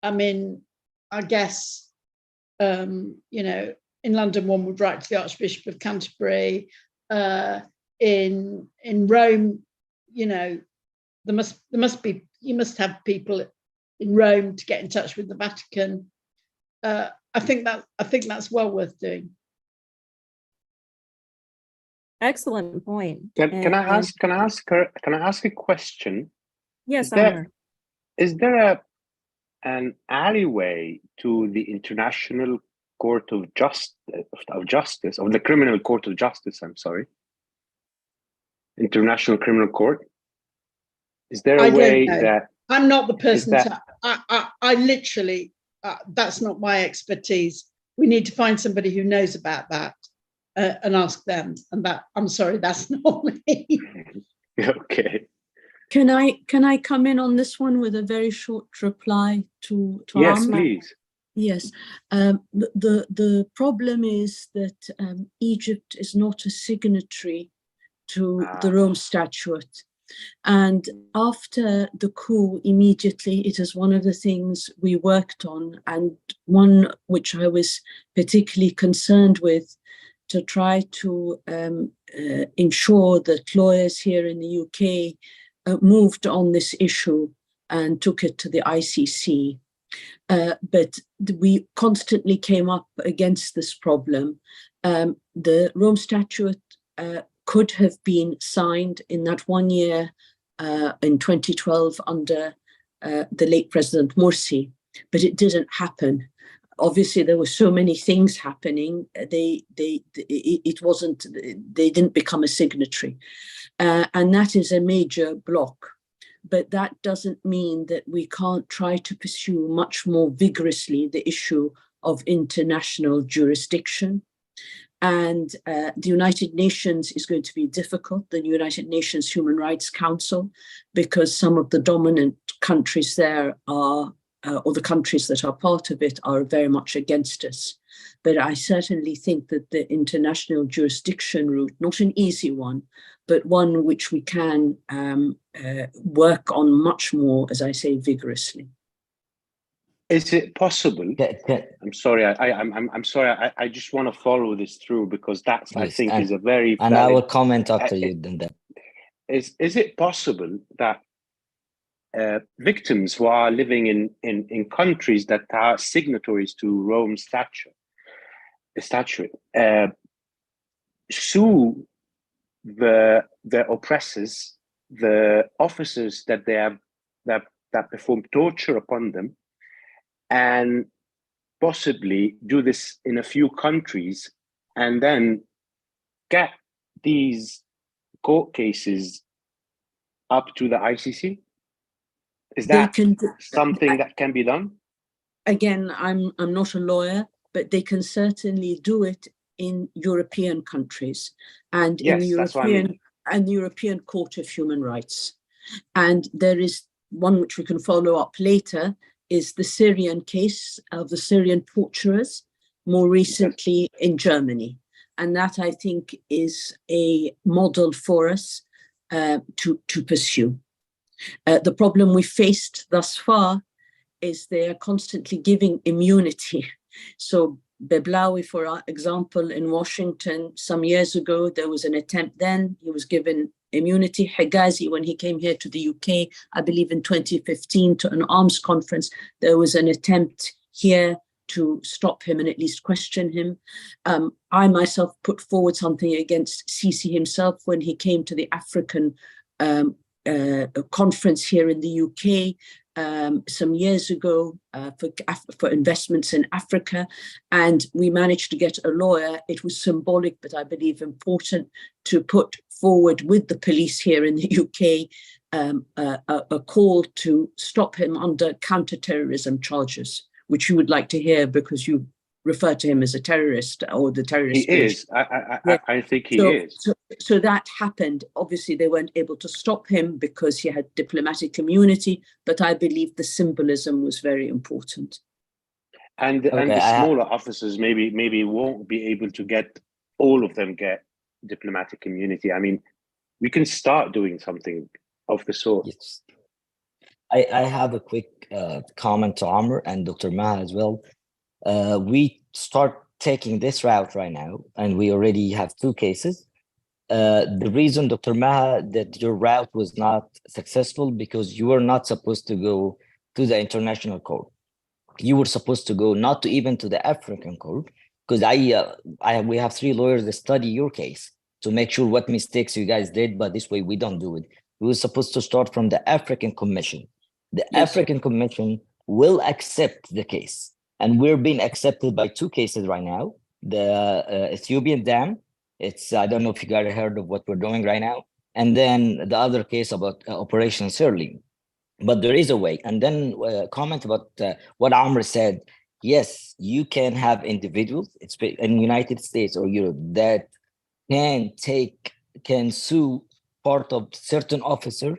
I mean, I guess, you know, in London, one would write to the Archbishop of Canterbury. In Rome, you know, you must have people in Rome to get in touch with the Vatican. I think that's well worth doing. Excellent point. Can I ask a question? Yes, is there an alleyway to the International Court of Justice, of the Criminal Court of Justice? I'm sorry, International Criminal Court. Is there a way that I'm not the person to? I literally that's not my expertise. We need to find somebody who knows about that and ask them. And that, I'm sorry, that's not me. Okay. Can I come in on this one with a very short reply to Yes, please. Yes. The problem is that Egypt is not a signatory to the Rome Statute. And after the coup, immediately, it is one of the things we worked on, and one which I was particularly concerned with, to try to ensure that lawyers here in the UK moved on this issue and took it to the ICC. But we constantly came up against this problem. The Rome Statute could have been signed in that 1 year in 2012 under the late President Morsi, but it didn't happen. Obviously, there were so many things happening. They didn't become a signatory, and that is a major block. But that doesn't mean that we can't try to pursue much more vigorously the issue of international jurisdiction. And the United Nations is going to be difficult, the United Nations Human Rights Council, because some of the dominant countries there are, or the countries that are part of it, are very much against us. But I certainly think that the international jurisdiction route, not an easy one, but one which we can work on much more, as I say, vigorously. Is it possible? I'm sorry. I'm sorry. I just want to follow this through, because that's, yes, I think, is a very and valid, I will comment after you. Then that is it possible that victims who are living in countries that are signatories to Rome statute sue the oppressors, the officers that they have that perform torture upon them, and possibly do this in a few countries, and then get these court cases up to the ICC? Is that something that can be done? Again, I'm not a lawyer, but they can certainly do it in European countries and in the European Court of Human Rights. And there is one which we can follow up later, is the Syrian case of the Syrian torturers, more recently in Germany. And that, I think, is a model for us to pursue. The problem we faced thus far is they are constantly giving immunity. So Beblawi, for example, in Washington some years ago, there was an attempt then, he was given immunity. Hegazi, when he came here to the UK, I believe in 2015, to an arms conference, there was an attempt here to stop him and at least question him. I myself put forward something against Sisi himself when he came to the African conference here in the UK, some years ago for investments in Africa, and we managed to get a lawyer. It was symbolic, but I believe important, to put forward with the police here in the UK a call to stop him under counter-terrorism charges, which you would like to hear because you refer to him as a terrorist or the terrorist. He is. I think he is. So that happened. Obviously, they weren't able to stop him because he had diplomatic immunity, but I believe the symbolism was very important. And the smaller officers maybe won't be able to get all of them get diplomatic immunity. I mean, we can start doing something of the sort. Yes. I have a quick comment to Amr and Dr. Maha as well. We start taking this route right now, and we already have 2 cases. The reason, Dr. Maha, that your route was not successful because you were not supposed to go to the international court. You were supposed to go not to even to the African court, because we have 3 lawyers that study your case to make sure what mistakes you guys did, but this way we don't do it. We were supposed to start from the African Commission. The African Commission will accept the case. And we're being accepted by 2 cases right now. The Ethiopian dam, I don't know if you guys heard of what we're doing right now. And then the other case about Operation Sirleaf. But there is a way. And then comment about what Amr said. Yes, you can have individuals in the United States or Europe that can sue part of certain officer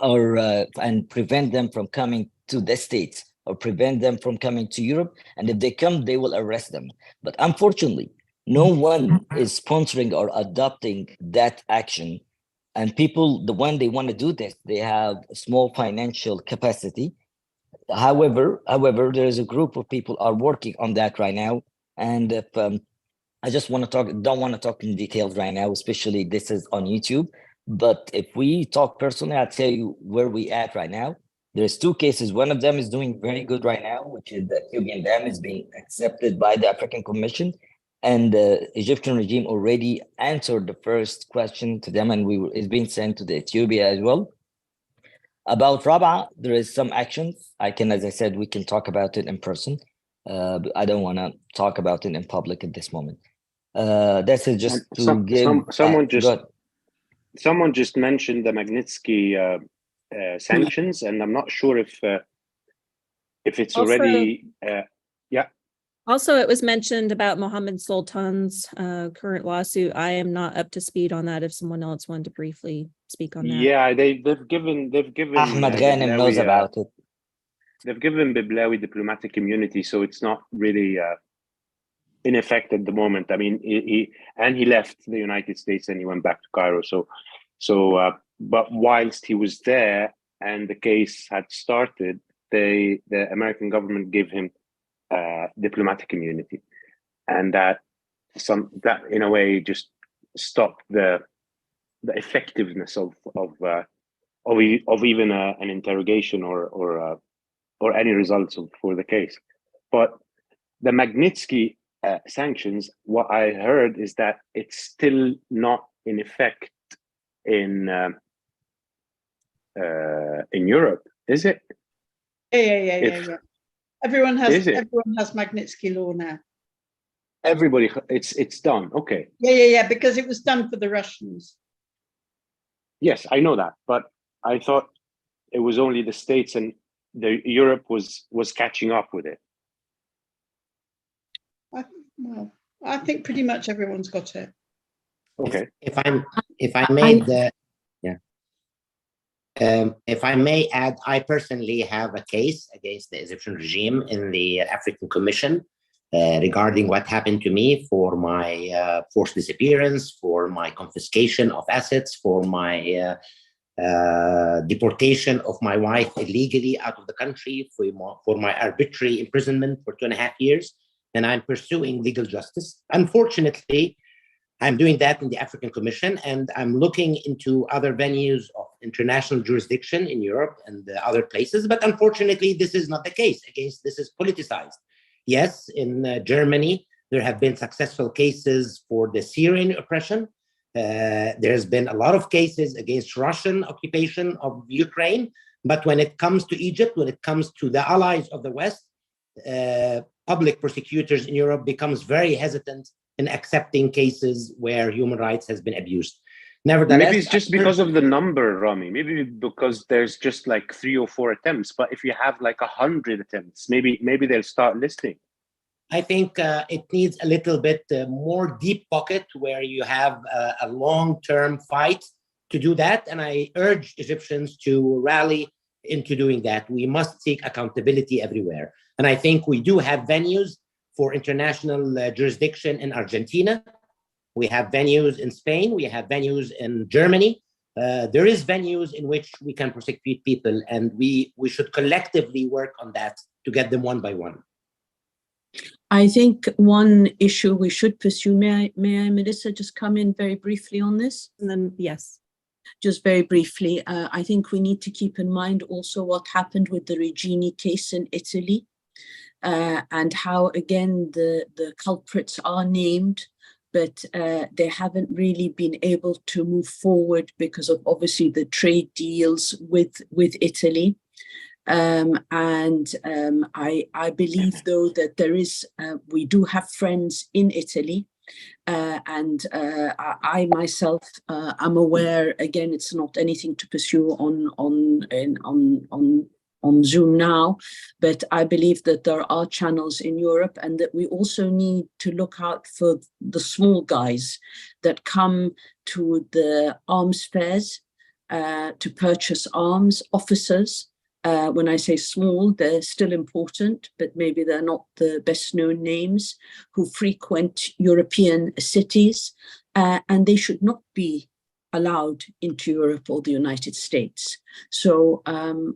or and prevent them from coming to the States, or prevent them from coming to Europe. And if they come, they will arrest them. But unfortunately, no one is sponsoring or adopting that action. And people, when they want to do this, they have small financial capacity. However, there is a group of people are working on that right now. And if I just don't want to talk in details right now, especially this is on YouTube. But if we talk personally, I'll tell you where we at right now. There's 2 cases. One of them is doing very good right now, which is the Ethiopian dam is being accepted by the African Commission. And the Egyptian regime already answered the first question to them, and it's being sent to the Ethiopia as well. About Rabaa, there is some actions. As I said, we can talk about it in person. But I don't want to talk about it in public at this moment. That's it, just to give... Someone just mentioned the Magnitsky sanctions, and I'm not sure if it's also, already Also, it was mentioned about Mohammed Sultan's current lawsuit. I am not up to speed on that. If someone else wanted to briefly speak on that. Yeah, they've given Ahmed Ghanem knows about it. They've given Biblawi diplomatic immunity, so it's not really in effect at the moment. I mean, he left the United States and he went back to Cairo. But whilst he was there and the case had started, the American government gave him diplomatic immunity, and that in a way just stopped the effectiveness of even an interrogation or any results for the case. But the Magnitsky sanctions, what I heard is that it's still not in effect in Europe, is it? Yeah. Everyone has Magnitsky law now. Everybody, it's done. Okay. Yeah, because it was done for the Russians. Yes, I know that, but I thought it was only the States and Europe was catching up with it. I think pretty much everyone's got it. Okay. If I may add, I personally have a case against the Egyptian regime in the African Commission regarding what happened to me for my forced disappearance, for my confiscation of assets, for my deportation of my wife illegally out of the country, for my arbitrary imprisonment for 2.5 years. And I'm pursuing legal justice. Unfortunately, I'm doing that in the African Commission, and I'm looking into other venues of international jurisdiction in Europe and other places. But unfortunately, this is not the case. This is politicized. Yes, in Germany, there have been successful cases for the Syrian oppression. There's been a lot of cases against Russian occupation of Ukraine. But when it comes to Egypt, when it comes to the allies of the West, public prosecutors in Europe becomes very hesitant in accepting cases where human rights has been abused. Nevertheless, maybe it's just because of the number, Rami. Maybe because there's just like 3 or 4 attempts. But if you have like 100 attempts, maybe they'll start listening. I think it needs a little bit more deep pocket where you have a long-term fight to do that. And I urge Egyptians to rally into doing that. We must seek accountability everywhere. And I think we do have venues for international jurisdiction in Argentina. We have venues in Spain. We have venues in Germany. There is venues in which we can prosecute people, and we should collectively work on that to get them one by one. I think one issue we should pursue, may I, Melissa, just come in very briefly on this? And then, yes. Just very briefly, I think we need to keep in mind also what happened with the Regini case in Italy, and how, again, the culprits are named, but they haven't really been able to move forward because of obviously the trade deals with Italy. I believe, though, that there is, we do have friends in Italy, and I myself am aware. Again, it's not anything to pursue on Zoom now, but I believe that there are channels in Europe, and that we also need to look out for the small guys that come to the arms fairs to purchase arms, officers. When I say small, they're still important, but maybe they're not the best known names, who frequent European cities, and they should not be allowed into Europe or the United States. So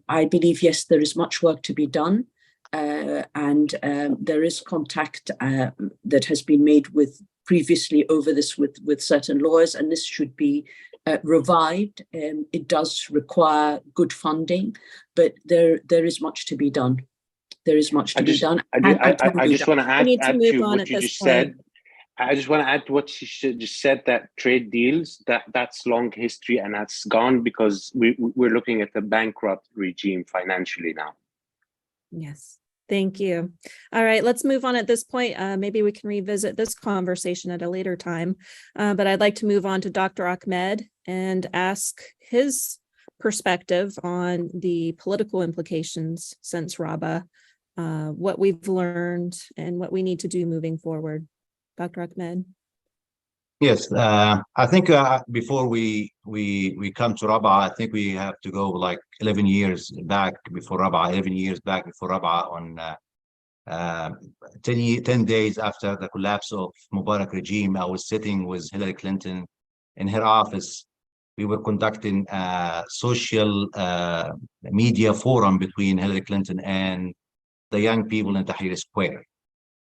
I believe, yes, there is much work to be done, and there is contact that has been made with previously over this with certain lawyers, and this should be revived. It does require good funding, but there is much to be done. There is much to be done. I just want to add to what you just said. I just want to add to what she just said, that trade deals, that's long history, and that's gone because we're looking at a bankrupt regime financially now. Yes. Thank you. All right, let's move on at this point. Maybe we can revisit this conversation at a later time, but I'd like to move on to Dr. Ahmed and ask his perspective on the political implications since Rabaa, what we've learned and what we need to do moving forward. Dr. Ahmed. Yes, I think before we come to Rabaa, I think we have to go like 11 years back before Rabaa, 11 years back before Rabaa, on 10 days after the collapse of Mubarak regime. I was sitting with Hillary Clinton in her office. We were conducting a social media forum between Hillary Clinton and the young people in Tahrir Square.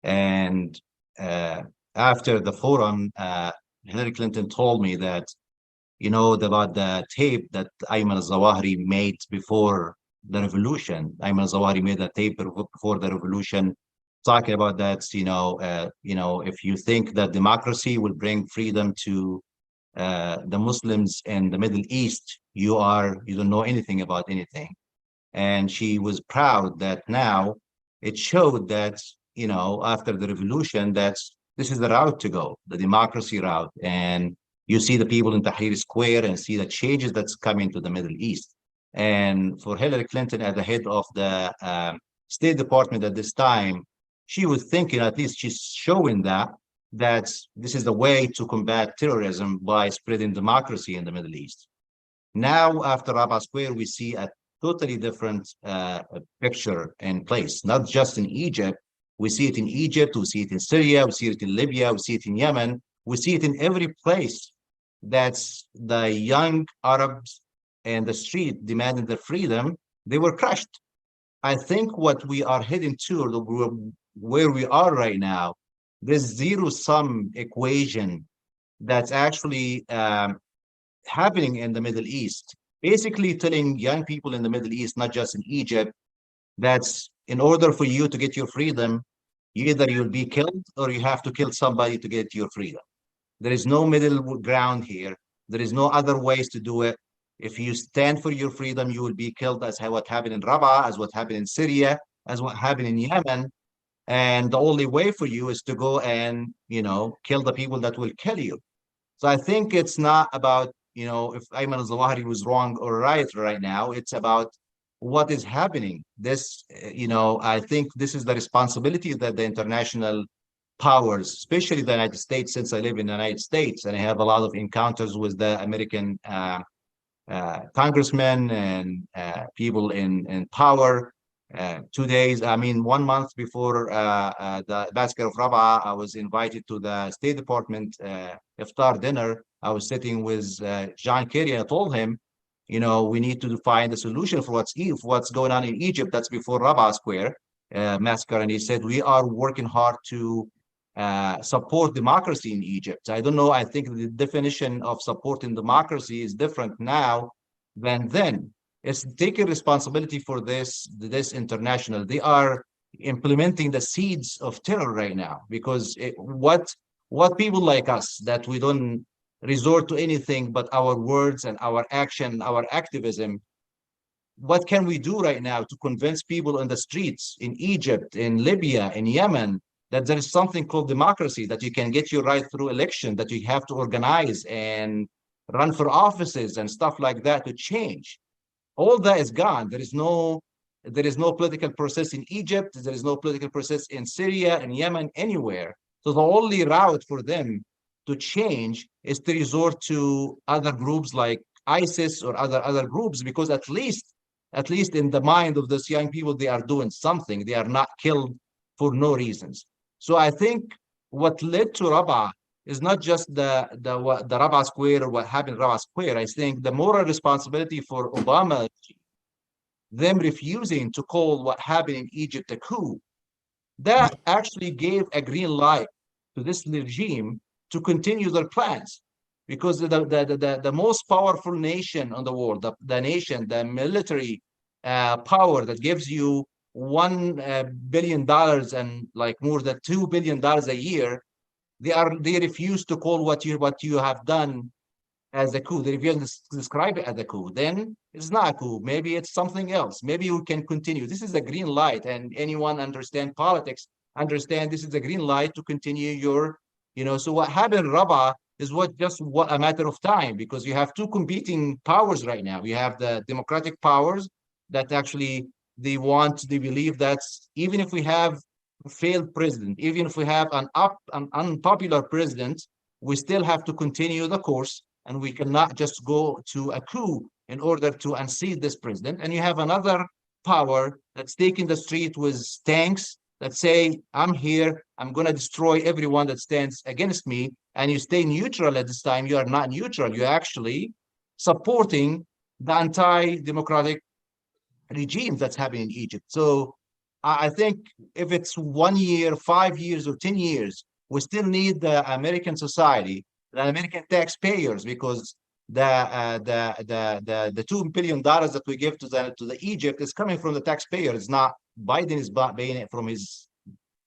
And after the forum, Hillary Clinton told me that, you know, about the tape that Ayman al-Zawahiri made before the revolution. Ayman al-Zawahiri made a tape before the revolution, talking about that, you know, if you think that democracy will bring freedom to the Muslims in the Middle East, you don't know anything about anything. And she was proud that now it showed that, you know, after the revolution, that's this is the route to go, the democracy route. And you see the people in Tahrir Square and see the changes that's coming to the Middle East. And for Hillary Clinton at the head of the State Department at this time, she was thinking, at least she's showing that this is the way to combat terrorism by spreading democracy in the Middle East. Now, after Rabaa Square, we see a totally different picture in place, not just in Egypt. We see it in Egypt, we see it in Syria, we see it in Libya, we see it in Yemen, we see it in every place that's the young Arabs and the street demanding their freedom, they were crushed. I think what we are heading to, where we are right now, this zero-sum equation that's actually happening in the Middle East, basically telling young people in the Middle East, not just in Egypt, that's in order for you to get your freedom, either you'll be killed or you have to kill somebody to get your freedom. There is no middle ground here. There is no other ways to do it. If you stand for your freedom, you will be killed, as what happened in Rabaa, as what happened in Syria, as what happened in Yemen. And the only way for you is to go and, kill the people that will kill you. So I think it's not about, if Ayman al-Zawahiri was wrong or right now. It's about what is happening. This, I think this is the responsibility that the international powers, especially the United States, since I live in the United States and I have a lot of encounters with the American congressmen and people in power. 2 days, 1 month before the Massacre of Rabaa, I was invited to the State Department iftar dinner. I was sitting with John Kerry, and I told him, we need to find a solution for what's going on in Egypt. That's before Rabaa Square massacre. And he said, we are working hard to support democracy in Egypt. I don't know. I think the definition of supporting democracy is different now than then. It's taking responsibility for this international. They are implementing the seeds of terror right now, because what people like us, that we don't resort to anything but our words and our action, our activism. What can we do right now to convince people on the streets in Egypt, in Libya, in Yemen, that there is something called democracy, that you can get your right through election, that you have to organize and run for offices and stuff like that to change? All that is gone. There is no political process in Egypt. There is no political process in Syria and Yemen, anywhere. So the only route for them to change is to resort to other groups like ISIS or other groups, because at least in the mind of those young people, they are doing something. They are not killed for no reasons. So I think what led to Rabaa is not just the Rabaa Square or what happened in Rabaa Square. I think the moral responsibility for Obama, them refusing to call what happened in Egypt a coup, that actually gave a green light to this regime to continue their plans. Because the most powerful nation on the world, the military power that gives you $1 billion and like more than $2 billion a year, they refuse to call what you have done as a coup. They refuse to describe it as a coup. Then it's not a coup. Maybe it's something else. Maybe you can continue. This is a green light, and anyone understand politics understand this is a green light to continue your, So what happened in Rabaa is what a matter of time, because you have two competing powers right now. You have the democratic powers that actually they believe that even if we have a failed president, even if we have an unpopular president, we still have to continue the course, and we cannot just go to a coup in order to unseat this president. And you have another power that's taking the street with tanks that say, I'm here, I'm going to destroy everyone that stands against me. And you stay neutral at this time. You are not neutral. You're actually supporting the anti-democratic regime that's happening in Egypt. So I think if it's 1 year, 5 years, or 10 years, we still need the American society, the American taxpayers, because the $2 billion that we give to the Egypt is coming from the taxpayer. It's not Biden is paying it from his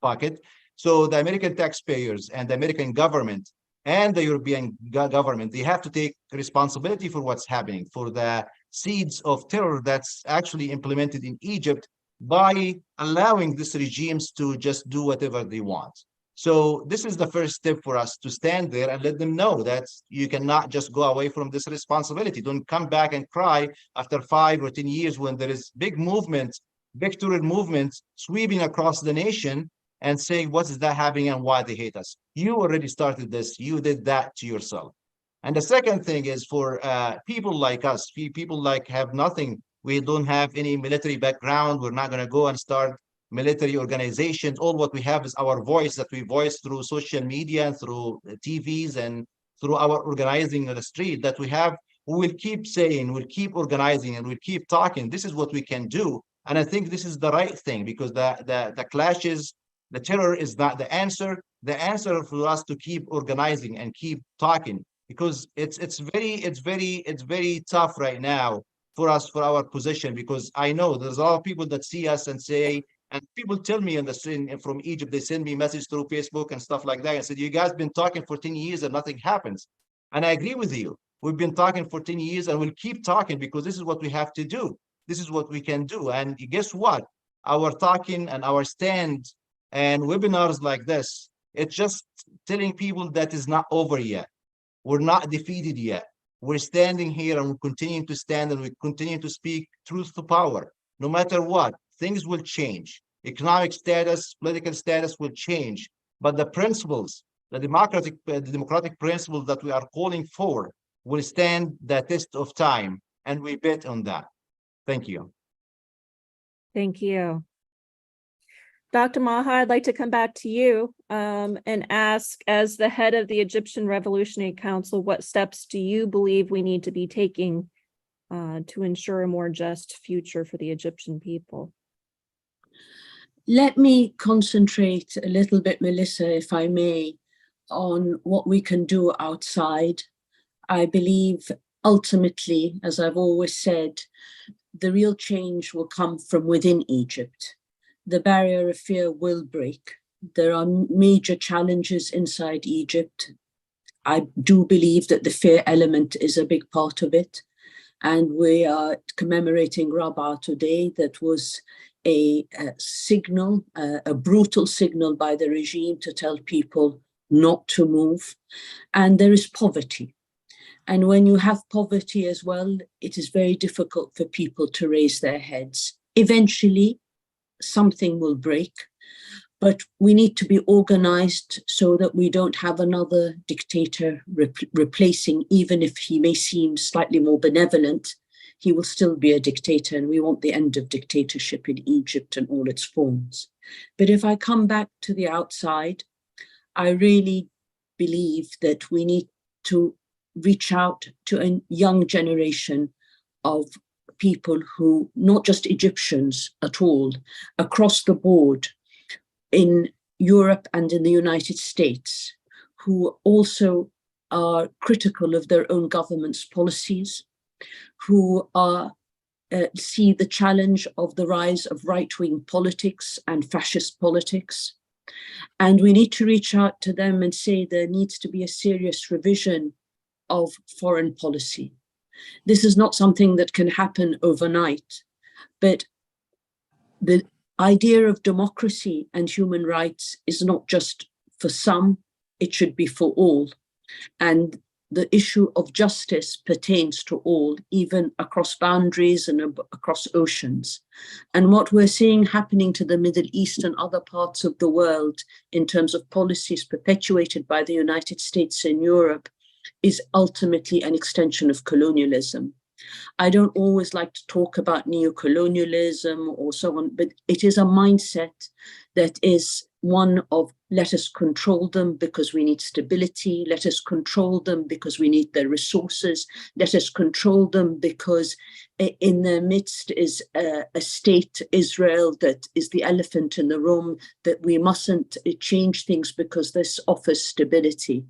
pocket. So the American taxpayers and the American government and the European government, they have to take responsibility for what's happening, for the seeds of terror that's actually implemented in Egypt by allowing these regimes to just do whatever they want. So this is the first step for us, to stand there and let them know that you cannot just go away from this responsibility. Don't come back and cry after 5 or 10 years when there is big movements, victorious movements sweeping across the nation, and say, what is that happening and why they hate us? You already started this. You did that to yourself. And the second thing is for people like us, people like have nothing. We don't have any military background. We're not going to go and start military organizations. All what we have is our voice that we voice through social media and through TVs and through our organizing on the street that we have. We will keep saying, we'll keep organizing, and we'll keep talking. This is what we can do. And I think this is the right thing, because the clashes, the terror is not the answer. The answer for us to keep organizing and keep talking, because it's very tough right now for us, for our position, because I know there's a lot of people that see us and say, and people tell me on the street from Egypt, they send me messages through Facebook and stuff like that and said, you guys been talking for 10 years and nothing happens. And I agree with you. We've been talking for 10 years and we'll keep talking because this is what we have to do. This is what we can do. And guess what? Our talking and our stand and webinars like this, it's just telling people that is not over yet. We're not defeated yet. We're standing here and we're continuing to stand and we continue to speak truth to power. No matter what, things will change. Economic status, political status will change. But the principles, the democratic principles that we are calling for will stand the test of time. And we bet on that. Thank you. Thank you. Dr. Maha, I'd like to come back to you and ask, as the head of the Egyptian Revolutionary Council, what steps do you believe we need to be taking to ensure a more just future for the Egyptian people? Let me concentrate a little bit, Melissa, if I may, on what we can do outside. I believe ultimately, as I've always said, the real change will come from within Egypt. The barrier of fear will break. There are major challenges inside Egypt. I do believe that the fear element is a big part of it. And we are commemorating Rabaa today. That was a signal, a brutal signal by the regime to tell people not to move. And there is poverty. And when you have poverty as well, it is very difficult for people to raise their heads. Eventually, something will break, but we need to be organized so that we don't have another dictator replacing, even if he may seem slightly more benevolent, he will still be a dictator, and we want the end of dictatorship in Egypt in all its forms. But if I come back to the outside, I really believe that we need to reach out to a young generation of people who, not just Egyptians at all, across the board in Europe and in the United States, who also are critical of their own government's policies, who are see the challenge of the rise of right-wing politics and fascist politics. And we need to reach out to them and say there needs to be a serious revision of foreign policy. This is not something that can happen overnight, but the idea of democracy and human rights is not just for some, it should be for all. And the issue of justice pertains to all, even across boundaries and across oceans. And what we're seeing happening to the Middle East and other parts of the world in terms of policies perpetuated by the United States and Europe is ultimately an extension of colonialism. I don't always like to talk about neocolonialism or so on, but it is a mindset that is one of let us control them because we need stability, let us control them because we need their resources, let us control them because in their midst is a state, Israel, that is the elephant in the room, that we mustn't change things because this offers stability.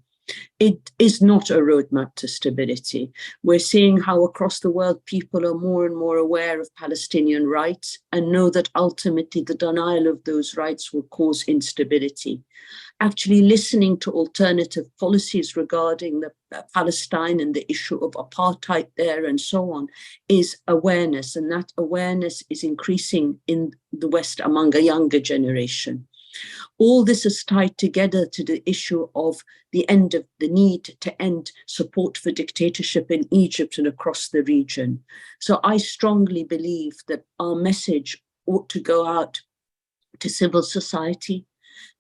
It is not a roadmap to stability. We're seeing how across the world people are more and more aware of Palestinian rights and know that ultimately the denial of those rights will cause instability. Actually listening to alternative policies regarding the Palestine and the issue of apartheid there and so on is awareness, and that awareness is increasing in the West among a younger generation. All this is tied together to the issue of the end of the need to end support for dictatorship in Egypt and across the region. So I strongly believe that our message ought to go out to civil society,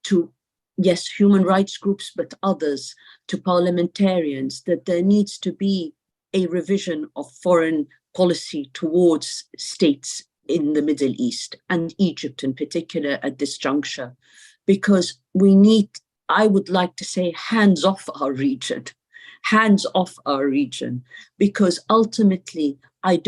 to, yes, human rights groups, but others, to parliamentarians, that there needs to be a revision of foreign policy towards states in the Middle East and Egypt in particular at this juncture, because we need, I would like to say, hands off our region, because ultimately I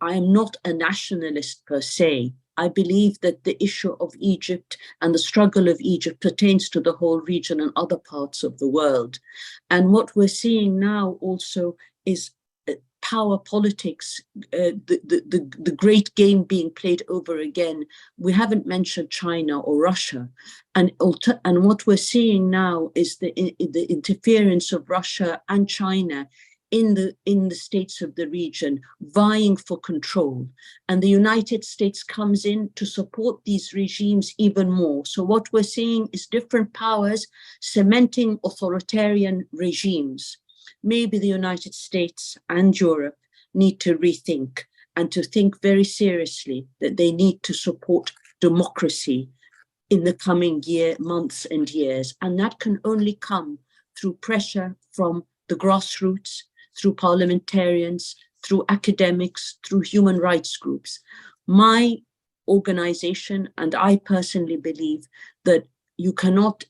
am not a nationalist per se. I believe that the issue of Egypt and the struggle of Egypt pertains to the whole region and other parts of the world. And what we're seeing now also is power politics, the great game being played over again. We haven't mentioned China or Russia. And what we're seeing now is the interference of Russia and China in the states of the region vying for control. And the United States comes in to support these regimes even more. So what we're seeing is different powers cementing authoritarian regimes. Maybe the United States and Europe need to rethink and to think very seriously that they need to support democracy in the coming months and years. And that can only come through pressure from the grassroots, through parliamentarians, through academics, through human rights groups. My organization and I personally believe that you cannot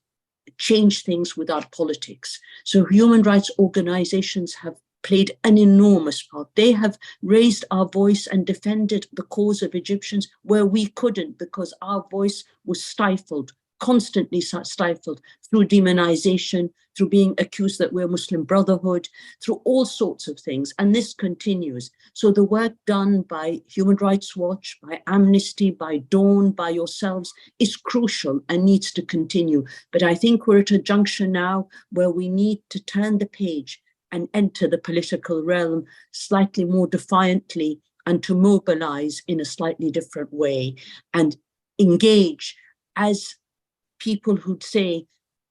change things without politics. So human rights organizations have played an enormous part. They have raised our voice and defended the cause of Egyptians where we couldn't, because our voice was stifled, constantly stifled, through demonization, through being accused that we're Muslim Brotherhood, through all sorts of things. And this continues. So the work done by Human Rights Watch, by Amnesty, by Dawn, by yourselves is crucial and needs to continue. But I think we're at a junction now where we need to turn the page and enter the political realm slightly more defiantly, and to mobilize in a slightly different way and engage as people who'd say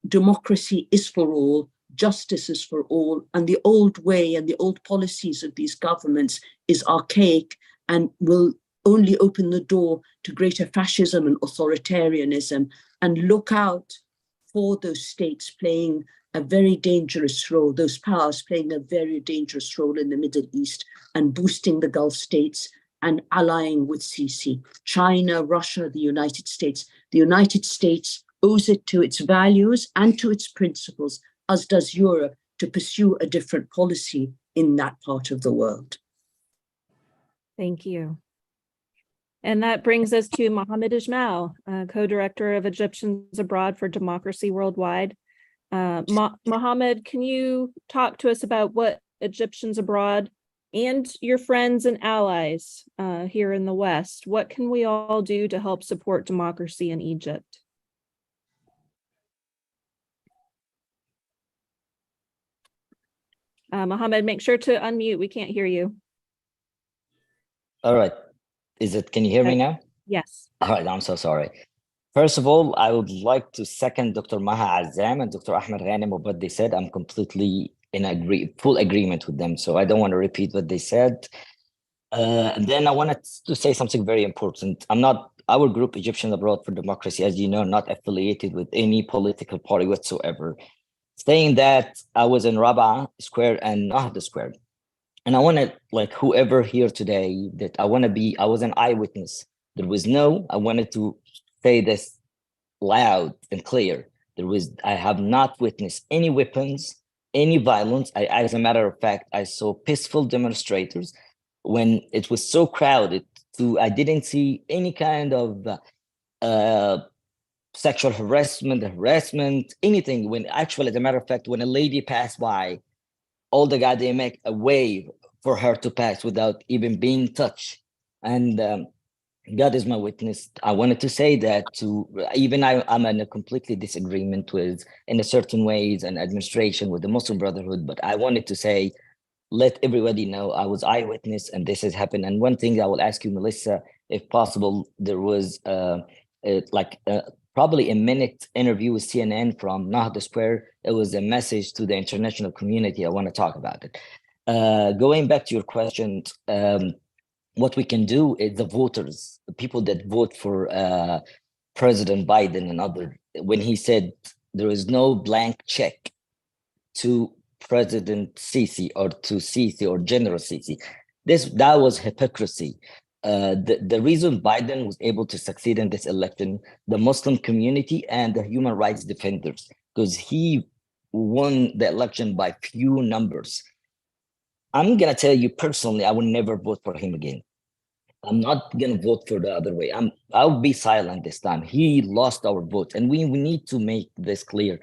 democracy is for all, justice is for all, and the old way and the old policies of these governments is archaic and will only open the door to greater fascism and authoritarianism. And look out for those states playing a very dangerous role, those powers playing a very dangerous role in the Middle East and boosting the Gulf states and allying with Sisi. China, Russia, the United States. The United States owes it to its values and to its principles, as does Europe, to pursue a different policy in that part of the world. Thank you. And that brings us to Mohammed Ismail, co-director of Egyptians Abroad for Democracy Worldwide. Mohammed, can you talk to us about what Egyptians Abroad and your friends and allies here in the West, what can we all do to help support democracy in Egypt? Mohammed, make sure to unmute. We can't hear you. All right. Can you hear me now? Yes. All right, I'm so sorry. First of all, I would like to second Dr. Maha Azam and Dr. Ahmed Ghanem of what they said. I'm completely in full agreement with them, so I don't want to repeat what they said. And then I wanted to say something very important. Our group, Egyptians Abroad for Democracy, as you know, not affiliated with any political party whatsoever. Saying that, I was in Rabaa Square and Nahda Square. And I want to, like whoever here today, that I was an eyewitness. I wanted to say this loud and clear. I have not witnessed any weapons, any violence. As a matter of fact, I saw peaceful demonstrators when it was so crowded. I didn't see any kind of sexual harassment, anything. When actually, as a matter of fact, when a lady passed by, all the guys, they make a way for her to pass without even being touched. And God is my witness. I wanted to say that I'm in a completely disagreement with, in a certain ways, an administration with the Muslim Brotherhood, but I wanted to say, let everybody know I was eyewitness and this has happened. And one thing I will ask you, Melissa, if possible, there was probably a minute interview with CNN from Nahda Square. It was a message to the international community. I want to talk about it. Going back to your question, what we can do is the voters, the people that vote for President Biden and other, when he said there is no blank check to President Sisi or to Sisi or General Sisi, that was hypocrisy. The reason Biden was able to succeed in this election, the Muslim community and the human rights defenders, because he won the election by few numbers. I'm going to tell you personally, I will never vote for him again. I'm not going to vote for the other way. I'll be silent this time. He lost our vote. And we need to make this clear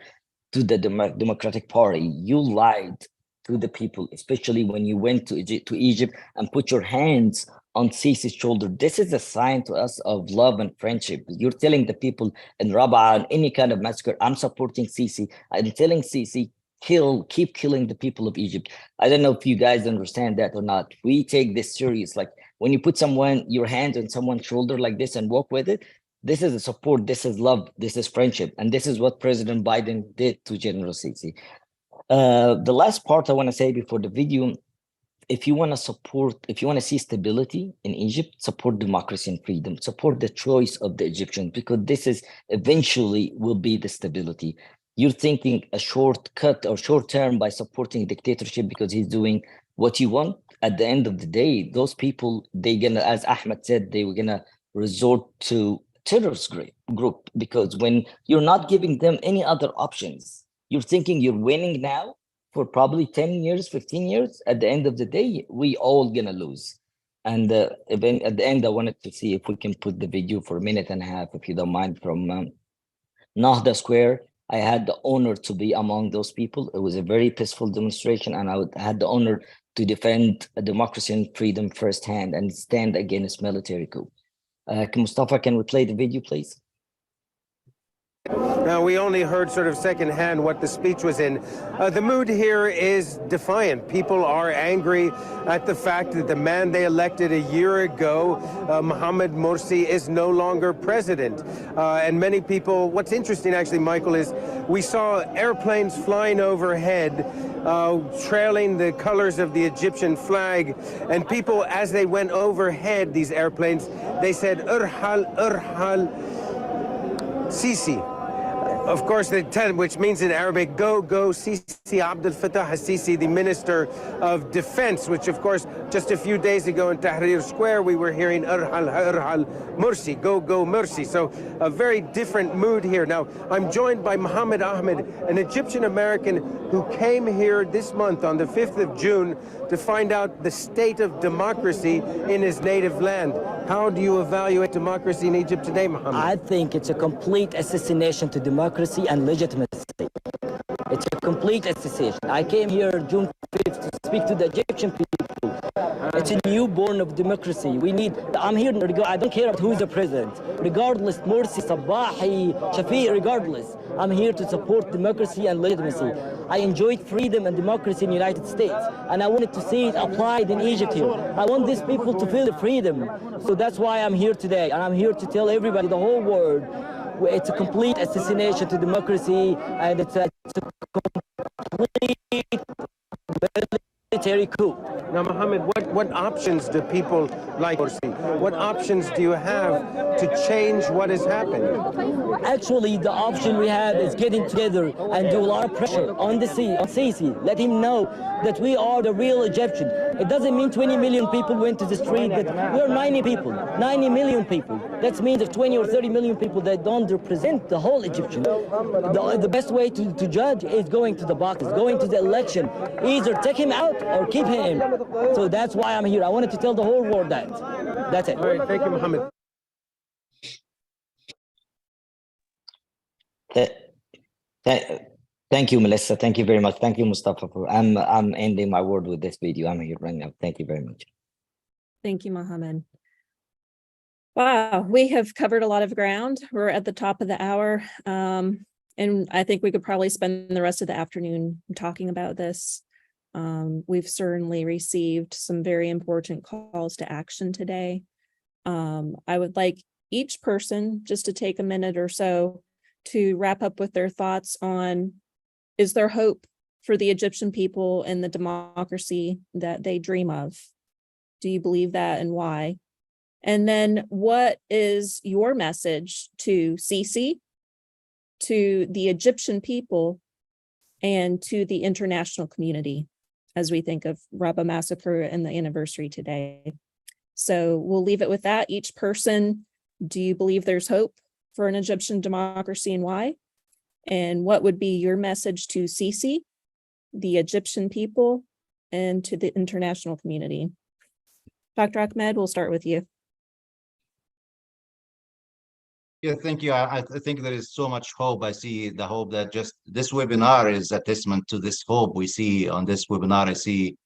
to the Democratic Party. You lied to the people, especially when you went to Egypt and put your hands on Sisi's shoulder. This is a sign to us of love and friendship. You're telling the people in Rabaa and any kind of massacre, I'm supporting Sisi. I'm telling Sisi, keep killing the people of Egypt. I don't know if you guys understand that or not. We take this serious. Like when you put your hand on someone's shoulder like this and walk with it, this is a support, this is love, this is friendship. And this is what President Biden did to General Sisi. The last part I want to say before the video, if you want to see stability in Egypt, support democracy and freedom, support the choice of the Egyptians, because this is eventually will be the stability. You're thinking a shortcut or short term by supporting dictatorship because he's doing what you want. At the end of the day, those people, as Ahmed said, they were gonna resort to terrorist group, because when you're not giving them any other options, you're thinking you're winning now for probably 10 years, 15 years. At the end of the day, we all gonna lose. And at the end, I wanted to see if we can put the video for a minute and a half, if you don't mind, from Nahda Square. I had the honor to be among those people. It was a very peaceful demonstration, and I had the honor to defend democracy and freedom firsthand and stand against military coup. Mustafa, can we play the video, please? Now, we only heard sort of secondhand what the speech was in. The mood here is defiant. People are angry at the fact that the man they elected a year ago, Mohamed Morsi, is no longer president. And many people, what's interesting actually, Michael, is we saw airplanes flying overhead, trailing the colors of the Egyptian flag. And people, as they went overhead, these airplanes, they said, Irhal, Irhal, Sisi. Of course, which means in Arabic, go, Sisi Abdel Fattah al-Sisi, the Minister of Defense, which of course, just a few days ago in Tahrir Square, we were hearing Irhal Morsi, go Morsi. So a very different mood here. Now, I'm joined by Mohammed Ahmed, an Egyptian American who came here this month on the 5th of June to find out the state of democracy in his native land. How do you evaluate democracy in Egypt today, Mohammed? I think it's a complete assassination to democracy and legitimacy. It's a complete assassination. I came here June 5th to speak to the Egyptian people. It's a newborn of democracy. I'm here, I don't care who's the president. Regardless, Morsi, Sabahi, Shafiq, regardless. I'm here to support democracy and legitimacy. I enjoyed freedom and democracy in the United States, and I wanted to see it applied in Egypt here. I want these people to feel the freedom. So that's why I'm here today, and I'm here to tell everybody, the whole world, it's a complete assassination to democracy, and it's a complete military coup. Now, Mohammed, what options do people like Morsi? What options do you have to change what has happened? Actually, the option we have is getting together and do a lot of pressure on Sisi. Let him know that we are the real Egyptian. It doesn't mean 20 million people went to the street, but we're 90 people, 90 million people. That means there's 20 or 30 million people that don't represent the whole Egyptian. The best way to judge is going to the boxes, going to the election. Either take him out or keep him. So that's why I'm here. I wanted to tell the whole world that. That's it. All right, thank you, Mohammed. Thank you, Melissa. Thank you very much. Thank you, Mustafa. I'm ending my word with this video. I'm here right now. Thank you very much. Thank you, Mohammed. Wow, we have covered a lot of ground. We're at the top of the hour. And I think we could probably spend the rest of the afternoon talking about this. We've certainly received some very important calls to action today. I would like each person just to take a minute or so to wrap up with their thoughts on, is there hope for the Egyptian people and the democracy that they dream of? Do you believe that, and why? And then what is your message to Sisi, to the Egyptian people, and to the international community as we think of Rabaa Massacre and the anniversary today? So we'll leave it with that. Each person, do you believe there's hope for an Egyptian democracy, and why? And what would be your message to Sisi, the Egyptian people, and to the international community? Dr. Ahmed, we'll start with you. Yeah, thank you. I think there is so much hope. I see the hope that just this webinar is a testament to this hope we see on this webinar. I see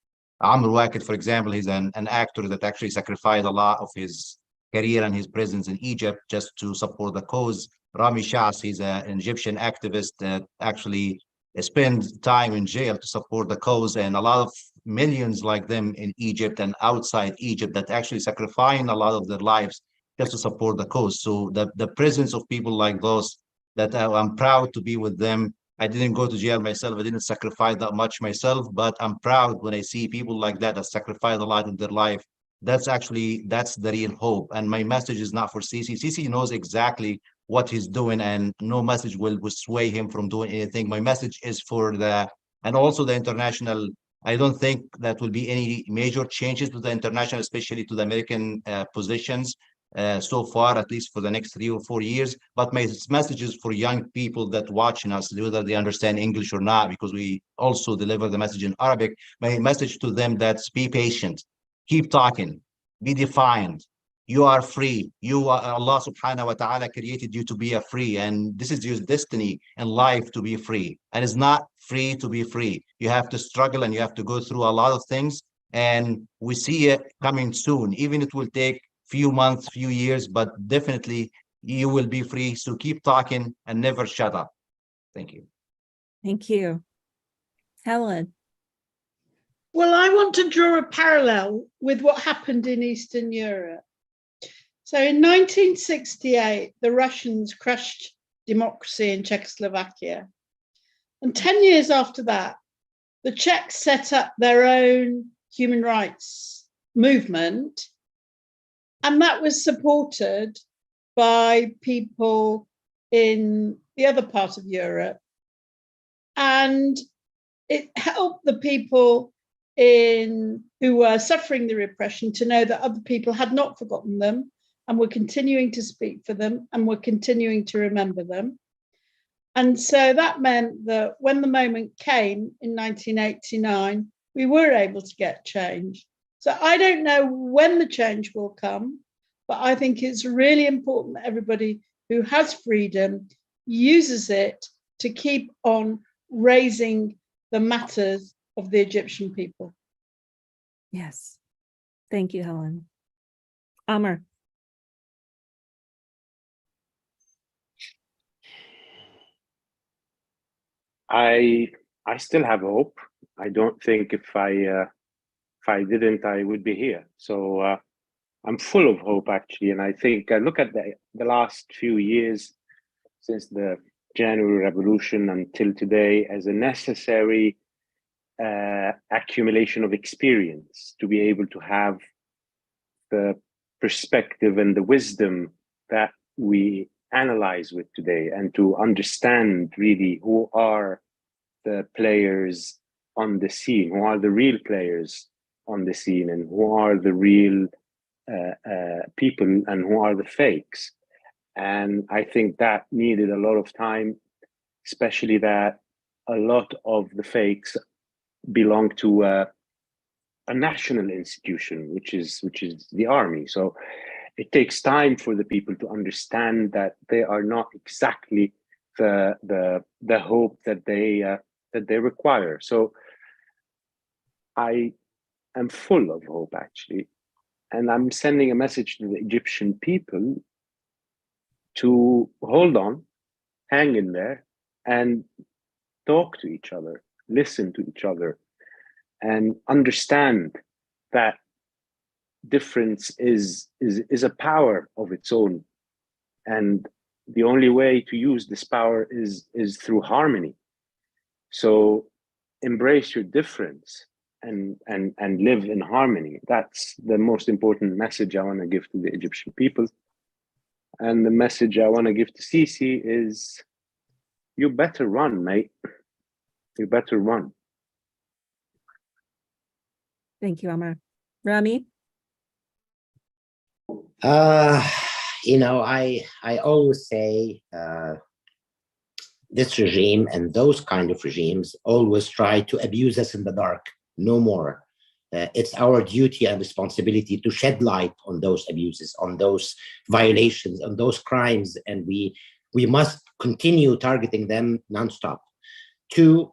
Amr Waked, for example, he's an actor that actually sacrificed a lot of his career and his presence in Egypt just to support the cause. Rami Shas, he's an Egyptian activist that actually spend time in jail to support the cause, and a lot of millions like them in Egypt and outside Egypt that actually sacrificing a lot of their lives just to support the cause. So the presence of people like those, that I'm proud to be with them. I didn't go to jail myself. I didn't sacrifice that much myself, but I'm proud when I see people like that sacrifice a lot of their life. That's the real hope. And my message is not for Sisi. Sisi knows exactly what he's doing, and no message will sway him from doing anything. My message is for and also the international. I don't think that will be any major changes to the international, especially to the American positions so far, at least for the next 3 or 4 years. But my message is for young people that watching us, whether they understand English or not, because we also deliver the message in Arabic. My message to them, that's be patient, keep talking, be defiant. You are free. Allah subhanahu wa ta'ala created you to be free. And this is your destiny in life, to be free. And it's not free to be free. You have to struggle and you have to go through a lot of things. And we see it coming soon. Even it will take few months, few years, but definitely you will be free. So keep talking and never shut up. Thank you. Thank you. Helen. Well, I want to draw a parallel with what happened in Eastern Europe. So in 1968, the Russians crushed democracy in Czechoslovakia. And 10 years after that, the Czechs set up their own human rights movement. And that was supported by people in the other part of Europe. And it helped the people who were suffering the repression to know that other people had not forgotten them and were continuing to speak for them and were continuing to remember them. And so that meant that when the moment came in 1989, we were able to get change. So I don't know when the change will come, but I think it's really important that everybody who has freedom uses it to keep on raising the matters of the Egyptian people. Yes. Thank you, Helen. Amr. I still have hope. I don't think if I didn't, I would be here. So I'm full of hope, actually. And I think I look at the last few years since the January Revolution until today as a necessary accumulation of experience to be able to have the perspective and the wisdom that we analyze with today, and to understand really who are the players on the scene, who are the real players on the scene, and who are the real people and who are the fakes. And I think that needed a lot of time, especially that a lot of the fakes belong to a national institution, which is the army. So it takes time for the people to understand that they are not exactly the hope that they require. So I am full of hope, actually, and I'm sending a message to the Egyptian people to hold on, hang in there, and talk to each other, listen to each other, and understand that difference is a power of its own. And the only way to use this power is through harmony. So embrace your difference and live in harmony. That's the most important message I want to give to the Egyptian people. And the message I want to give to Sisi is, you better run, mate. You better run. Thank you, Amr. Rami? I always say this regime and those kind of regimes always try to abuse us in the dark. No more. It's our duty and responsibility to shed light on those abuses, on those violations, on those crimes, and we must continue targeting them nonstop. Two,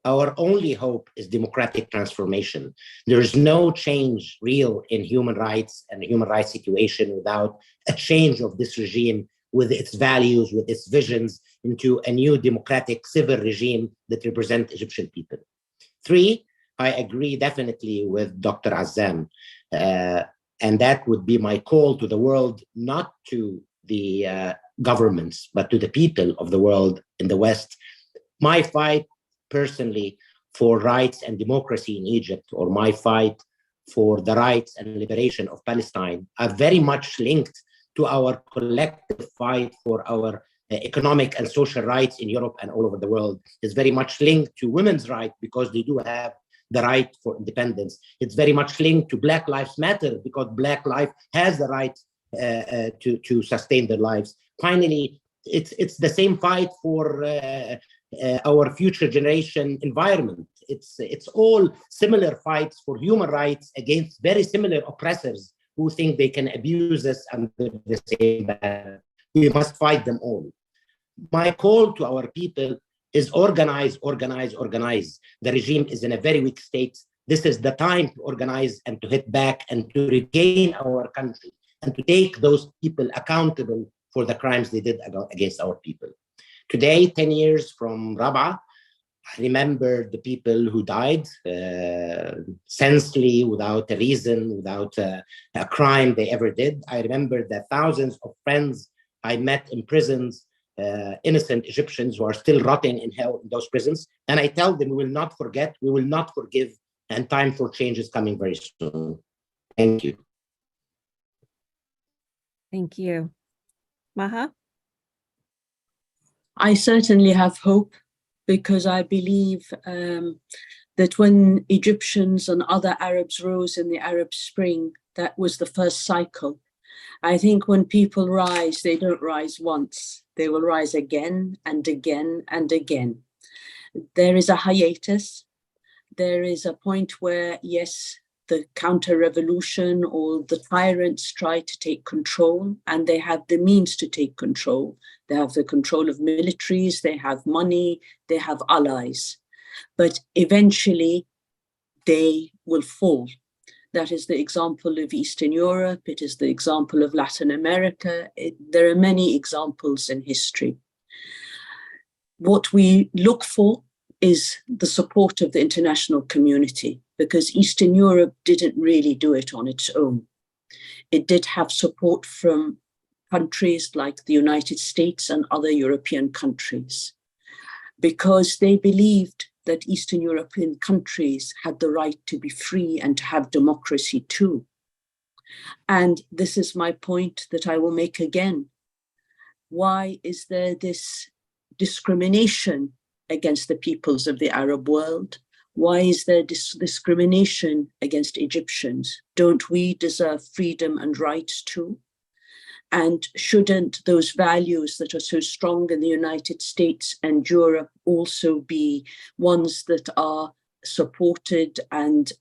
our only hope is democratic transformation. There is no change real in human rights and the human rights situation without a change of this regime with its values, with its visions, into a new democratic civil regime that represents Egyptian people. 3, I agree definitely with Dr. Azzam, and that would be my call to the world, not to the governments, but to the people of the world in the West. My fight personally for rights and democracy in Egypt, or my fight for the rights and liberation of Palestine, are very much linked to our collective fight for our economic and social rights in Europe and all over the world. It's very much linked to women's rights because they do have the right for independence. It's very much linked to Black Lives Matter because Black life has the right to sustain their lives. Finally, it's the same fight for our future generation environment. It's all similar fights for human rights against very similar oppressors who think they can abuse us under the same banner. We must fight them all. My call to our people is organize, organize, organize. The regime is in a very weak state. This is the time to organize and to hit back and to regain our country and to take those people accountable for the crimes they did against our people. Today, 10 years from Rabaa, I remember the people who died senselessly, without a reason, without a crime they ever did. I remember the thousands of friends I met in prisons, innocent Egyptians who are still rotting in hell in those prisons. And I tell them, we will not forget, we will not forgive, and time for change is coming very soon. Thank you. Thank you. Maha? I certainly have hope, because I believe that when Egyptians and other Arabs rose in the Arab Spring, that was the first cycle. I think when people rise, they don't rise once. They will rise again and again and again. There is a hiatus. There is a point where, yes, the counter-revolution or the tyrants try to take control, and they have the means to take control. They have the control of militaries, they have money, they have allies. But eventually, they will fall. That is the example of Eastern Europe. It is the example of Latin America. There are many examples in history. What we look for is the support of the international community, because Eastern Europe didn't really do it on its own. It did have support from countries like the United States and other European countries, because they believed that Eastern European countries had the right to be free and to have democracy too. And this is my point that I will make again. Why is there this discrimination against the peoples of the Arab world? Why is there discrimination against Egyptians? Don't we deserve freedom and rights too? And shouldn't those values that are so strong in the United States and Europe also be ones that are supported and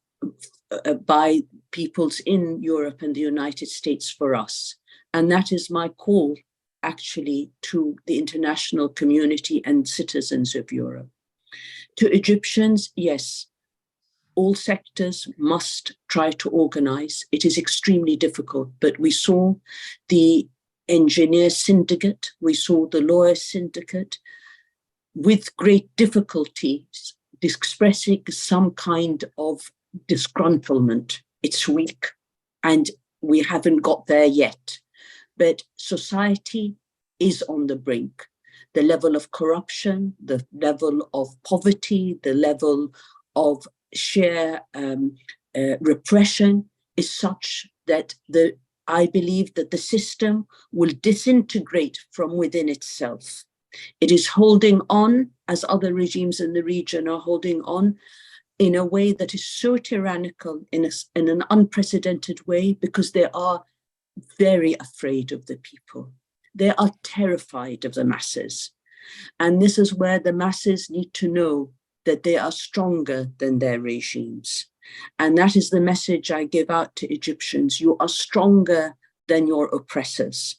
by peoples in Europe and the United States for us? And that is my call, actually, to the international community and citizens of Europe. To Egyptians, yes, all sectors must try to organize. It is extremely difficult, but we saw the engineer syndicate, we saw the lawyer syndicate with great difficulty expressing some kind of disgruntlement. It's weak, and we haven't got there yet. But society is on the brink. The level of corruption, the level of poverty, the level of sheer repression is such that I believe that the system will disintegrate from within itself. It is holding on, as other regimes in the region are holding on, in a way that is so tyrannical, in an unprecedented way, because they are very afraid of the people. They are terrified of the masses. And this is where the masses need to know that they are stronger than their regimes. And that is the message I give out to Egyptians. You are stronger than your oppressors,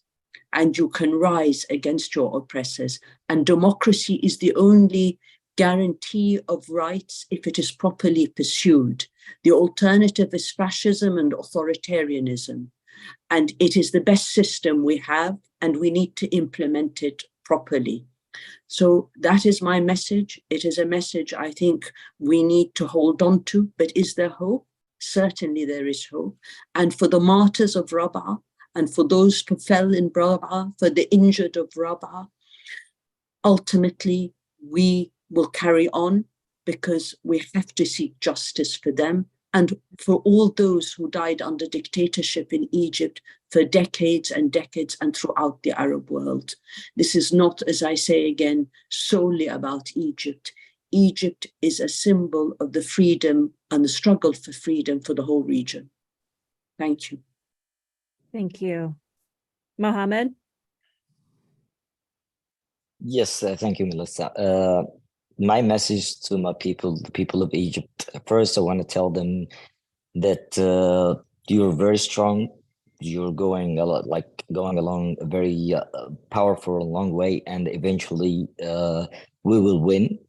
and you can rise against your oppressors. And democracy is the only guarantee of rights if it is properly pursued. The alternative is fascism and authoritarianism. And it is the best system we have, and we need to implement it properly. So that is my message. It is a message I think we need to hold on to. But is there hope? Certainly there is hope. And for the martyrs of Rabaa, and for those who fell in Rabaa, for the injured of Rabaa, ultimately we will carry on, because we have to seek justice for them and for all those who died under dictatorship in Egypt for decades and decades and throughout the Arab world. This is not, as I say again, solely about Egypt. Egypt is a symbol of the freedom and the struggle for freedom for the whole region. Thank you. Thank you. Mohammed? Yes, thank you, Melissa. My message to my people, the people of Egypt, first I want to tell them that you're very strong. You're going along a very powerful, long way, and eventually we will win.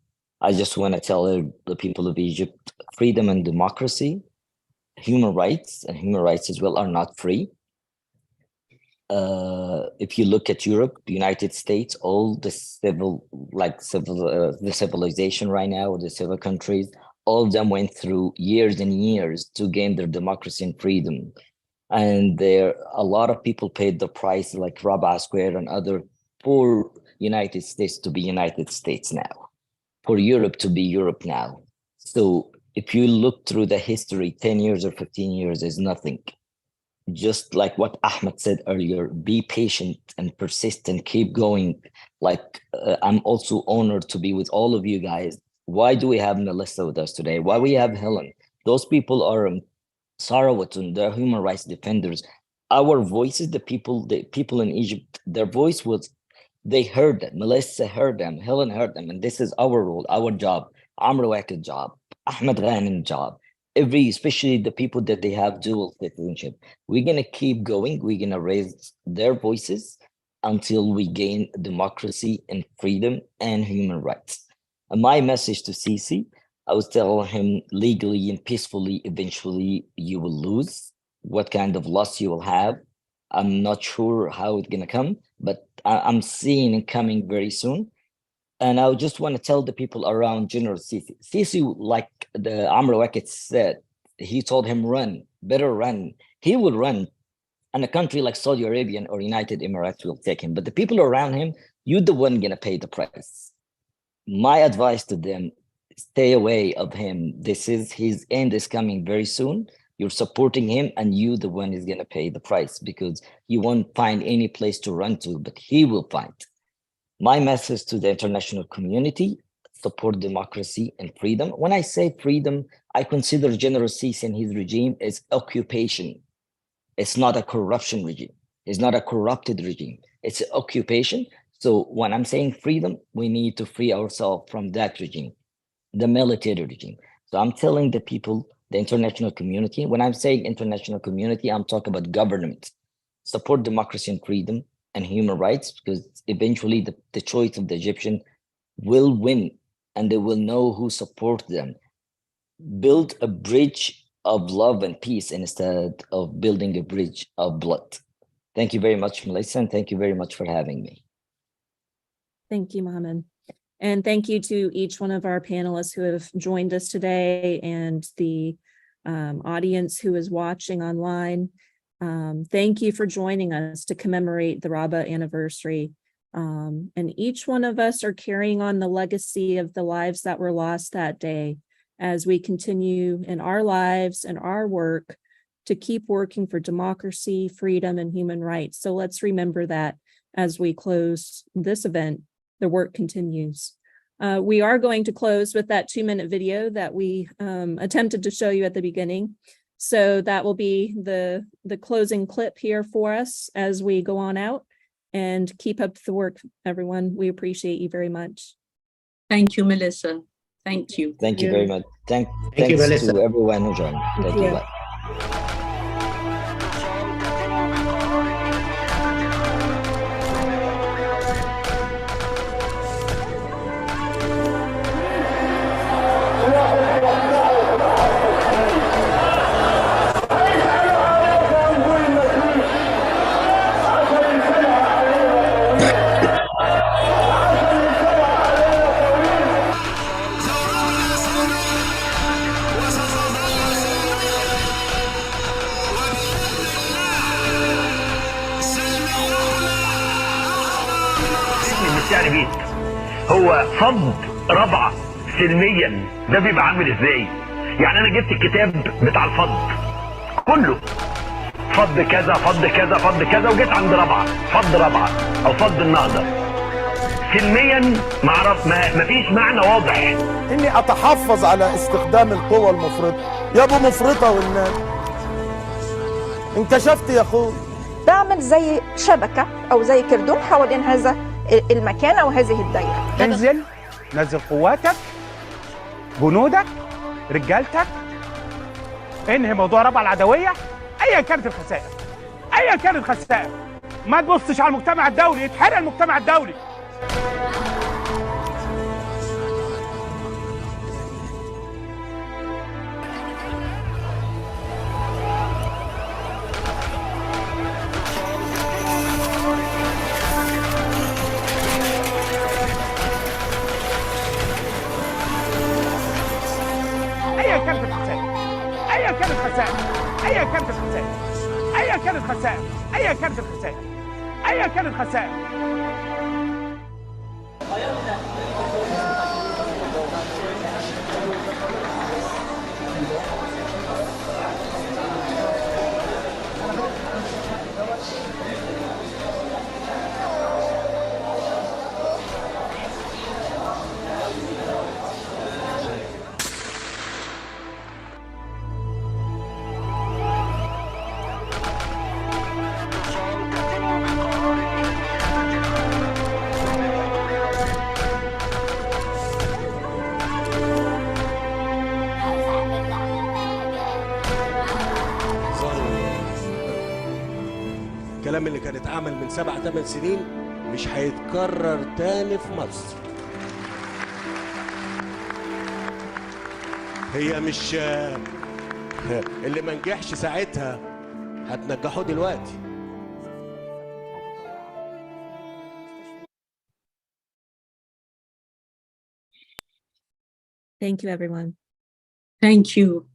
I just want to tell the people of Egypt, freedom and democracy, human rights as well are not free. If you look at Europe, the United States, all the the civilization right now, the civil countries, all of them went through years and years to gain their democracy and freedom. And a lot of people paid the price, like Rabaa Square and other, for United States to be United States now, for Europe to be Europe now. So if you look through the history, 10 years or 15 years is nothing. Just like what Ahmed said earlier, be patient and persistent, keep going. I'm also honored to be with all of you guys. Why do we have Melissa with us today? Why we have Helen? Those people are Sarawatun, they're human rights defenders. Our voices, the people in Egypt, their voice was, they heard them. Melissa heard them, Helen heard them, and this is our role, our job, Amr Wakil's job, Ahmed Ghanim's job. Especially the people that they have dual citizenship. We're gonna keep going. We're gonna raise their voices until we gain democracy and freedom and human rights. And my message to Sisi, I was telling him, legally and peacefully, eventually you will lose. What kind of loss you will have, I'm not sure how it's gonna come, but I'm seeing it coming very soon. And I just want to tell the people around General Sisi. Sisi, like the Amr Wakit said, he told him, run, better run. He will run. And a country like Saudi Arabia or United Emirates will take him. But the people around him, you're the one going to pay the price. My advice to them, stay away of him. His end is coming very soon. You're supporting him and you the one is going to pay the price, because you won't find any place to run to, but he will find. My message to the international community, support democracy and freedom. When I say freedom, I consider General Sisi and his regime as occupation. It's not a corruption regime. It's not a corrupted regime. It's an occupation. So when I'm saying freedom, we need to free ourselves from that regime, the military regime. So I'm telling the people, the international community, when I'm saying international community, I'm talking about government, support democracy and freedom and human rights, because eventually the choice of the Egyptian will win and they will know who supports them. Build a bridge of love and peace instead of building a bridge of blood. Thank you very much, Melissa, and thank you very much for having me. Thank you, Mohammed. And thank you to each one of our panelists who have joined us today and the audience who is watching online. Thank you for joining us to commemorate the Rabaa anniversary. And each one of us are carrying on the legacy of the lives that were lost that day as we continue in our lives and our work to keep working for democracy, freedom, and human rights. So let's remember that as we close this event, the work continues. We are going to close with that 2-minute video that we attempted to show you at the beginning. So that will be the closing clip here for us as we go on out, and keep up the work, everyone. We appreciate you very much. Thank you, Melissa. Thank you. Thank you very much. Thanks you, Melissa. to everyone who joined. Thank you. Bye. بيت. هو فض رابعه سلميا ده بيبقى عامل ازاي؟ يعني انا جبت الكتاب بتاع الفض كله، فض كذا فض كذا فض كذا، وجيت عند رابعه فض رابعه او فض النهضه سلميا ما فيش معنى واضح. اني اتحفظ على استخدام القوى المفرطه. يا ابو مفرطه والناس انكشفت يا اخوي. بعمل زي شبكه او زي كردون حوالين هذا المكان او هذه الدايره. نزل قواتك، جنودك، رجالتك، انهي موضوع ربع العدويه ايا كانت الخسائر، ايا كانت الخسائر. ما تبصش على المجتمع الدولي، يتحرق المجتمع الدولي. ايا كانت الخسائر، ايا كانت الخسائر، ايا كانت الخسائر، ايا كانت الخسائر، ايا كانت الخسائر، ايا كانت الخسائر. الكلام اللي كان اتعمل من 7-8 سنين مش هيتكرر تاني في مصر. هي مش اللي ما نجحش ساعتها هتنجحوه دلوقتي. Thank you, everyone. Thank you.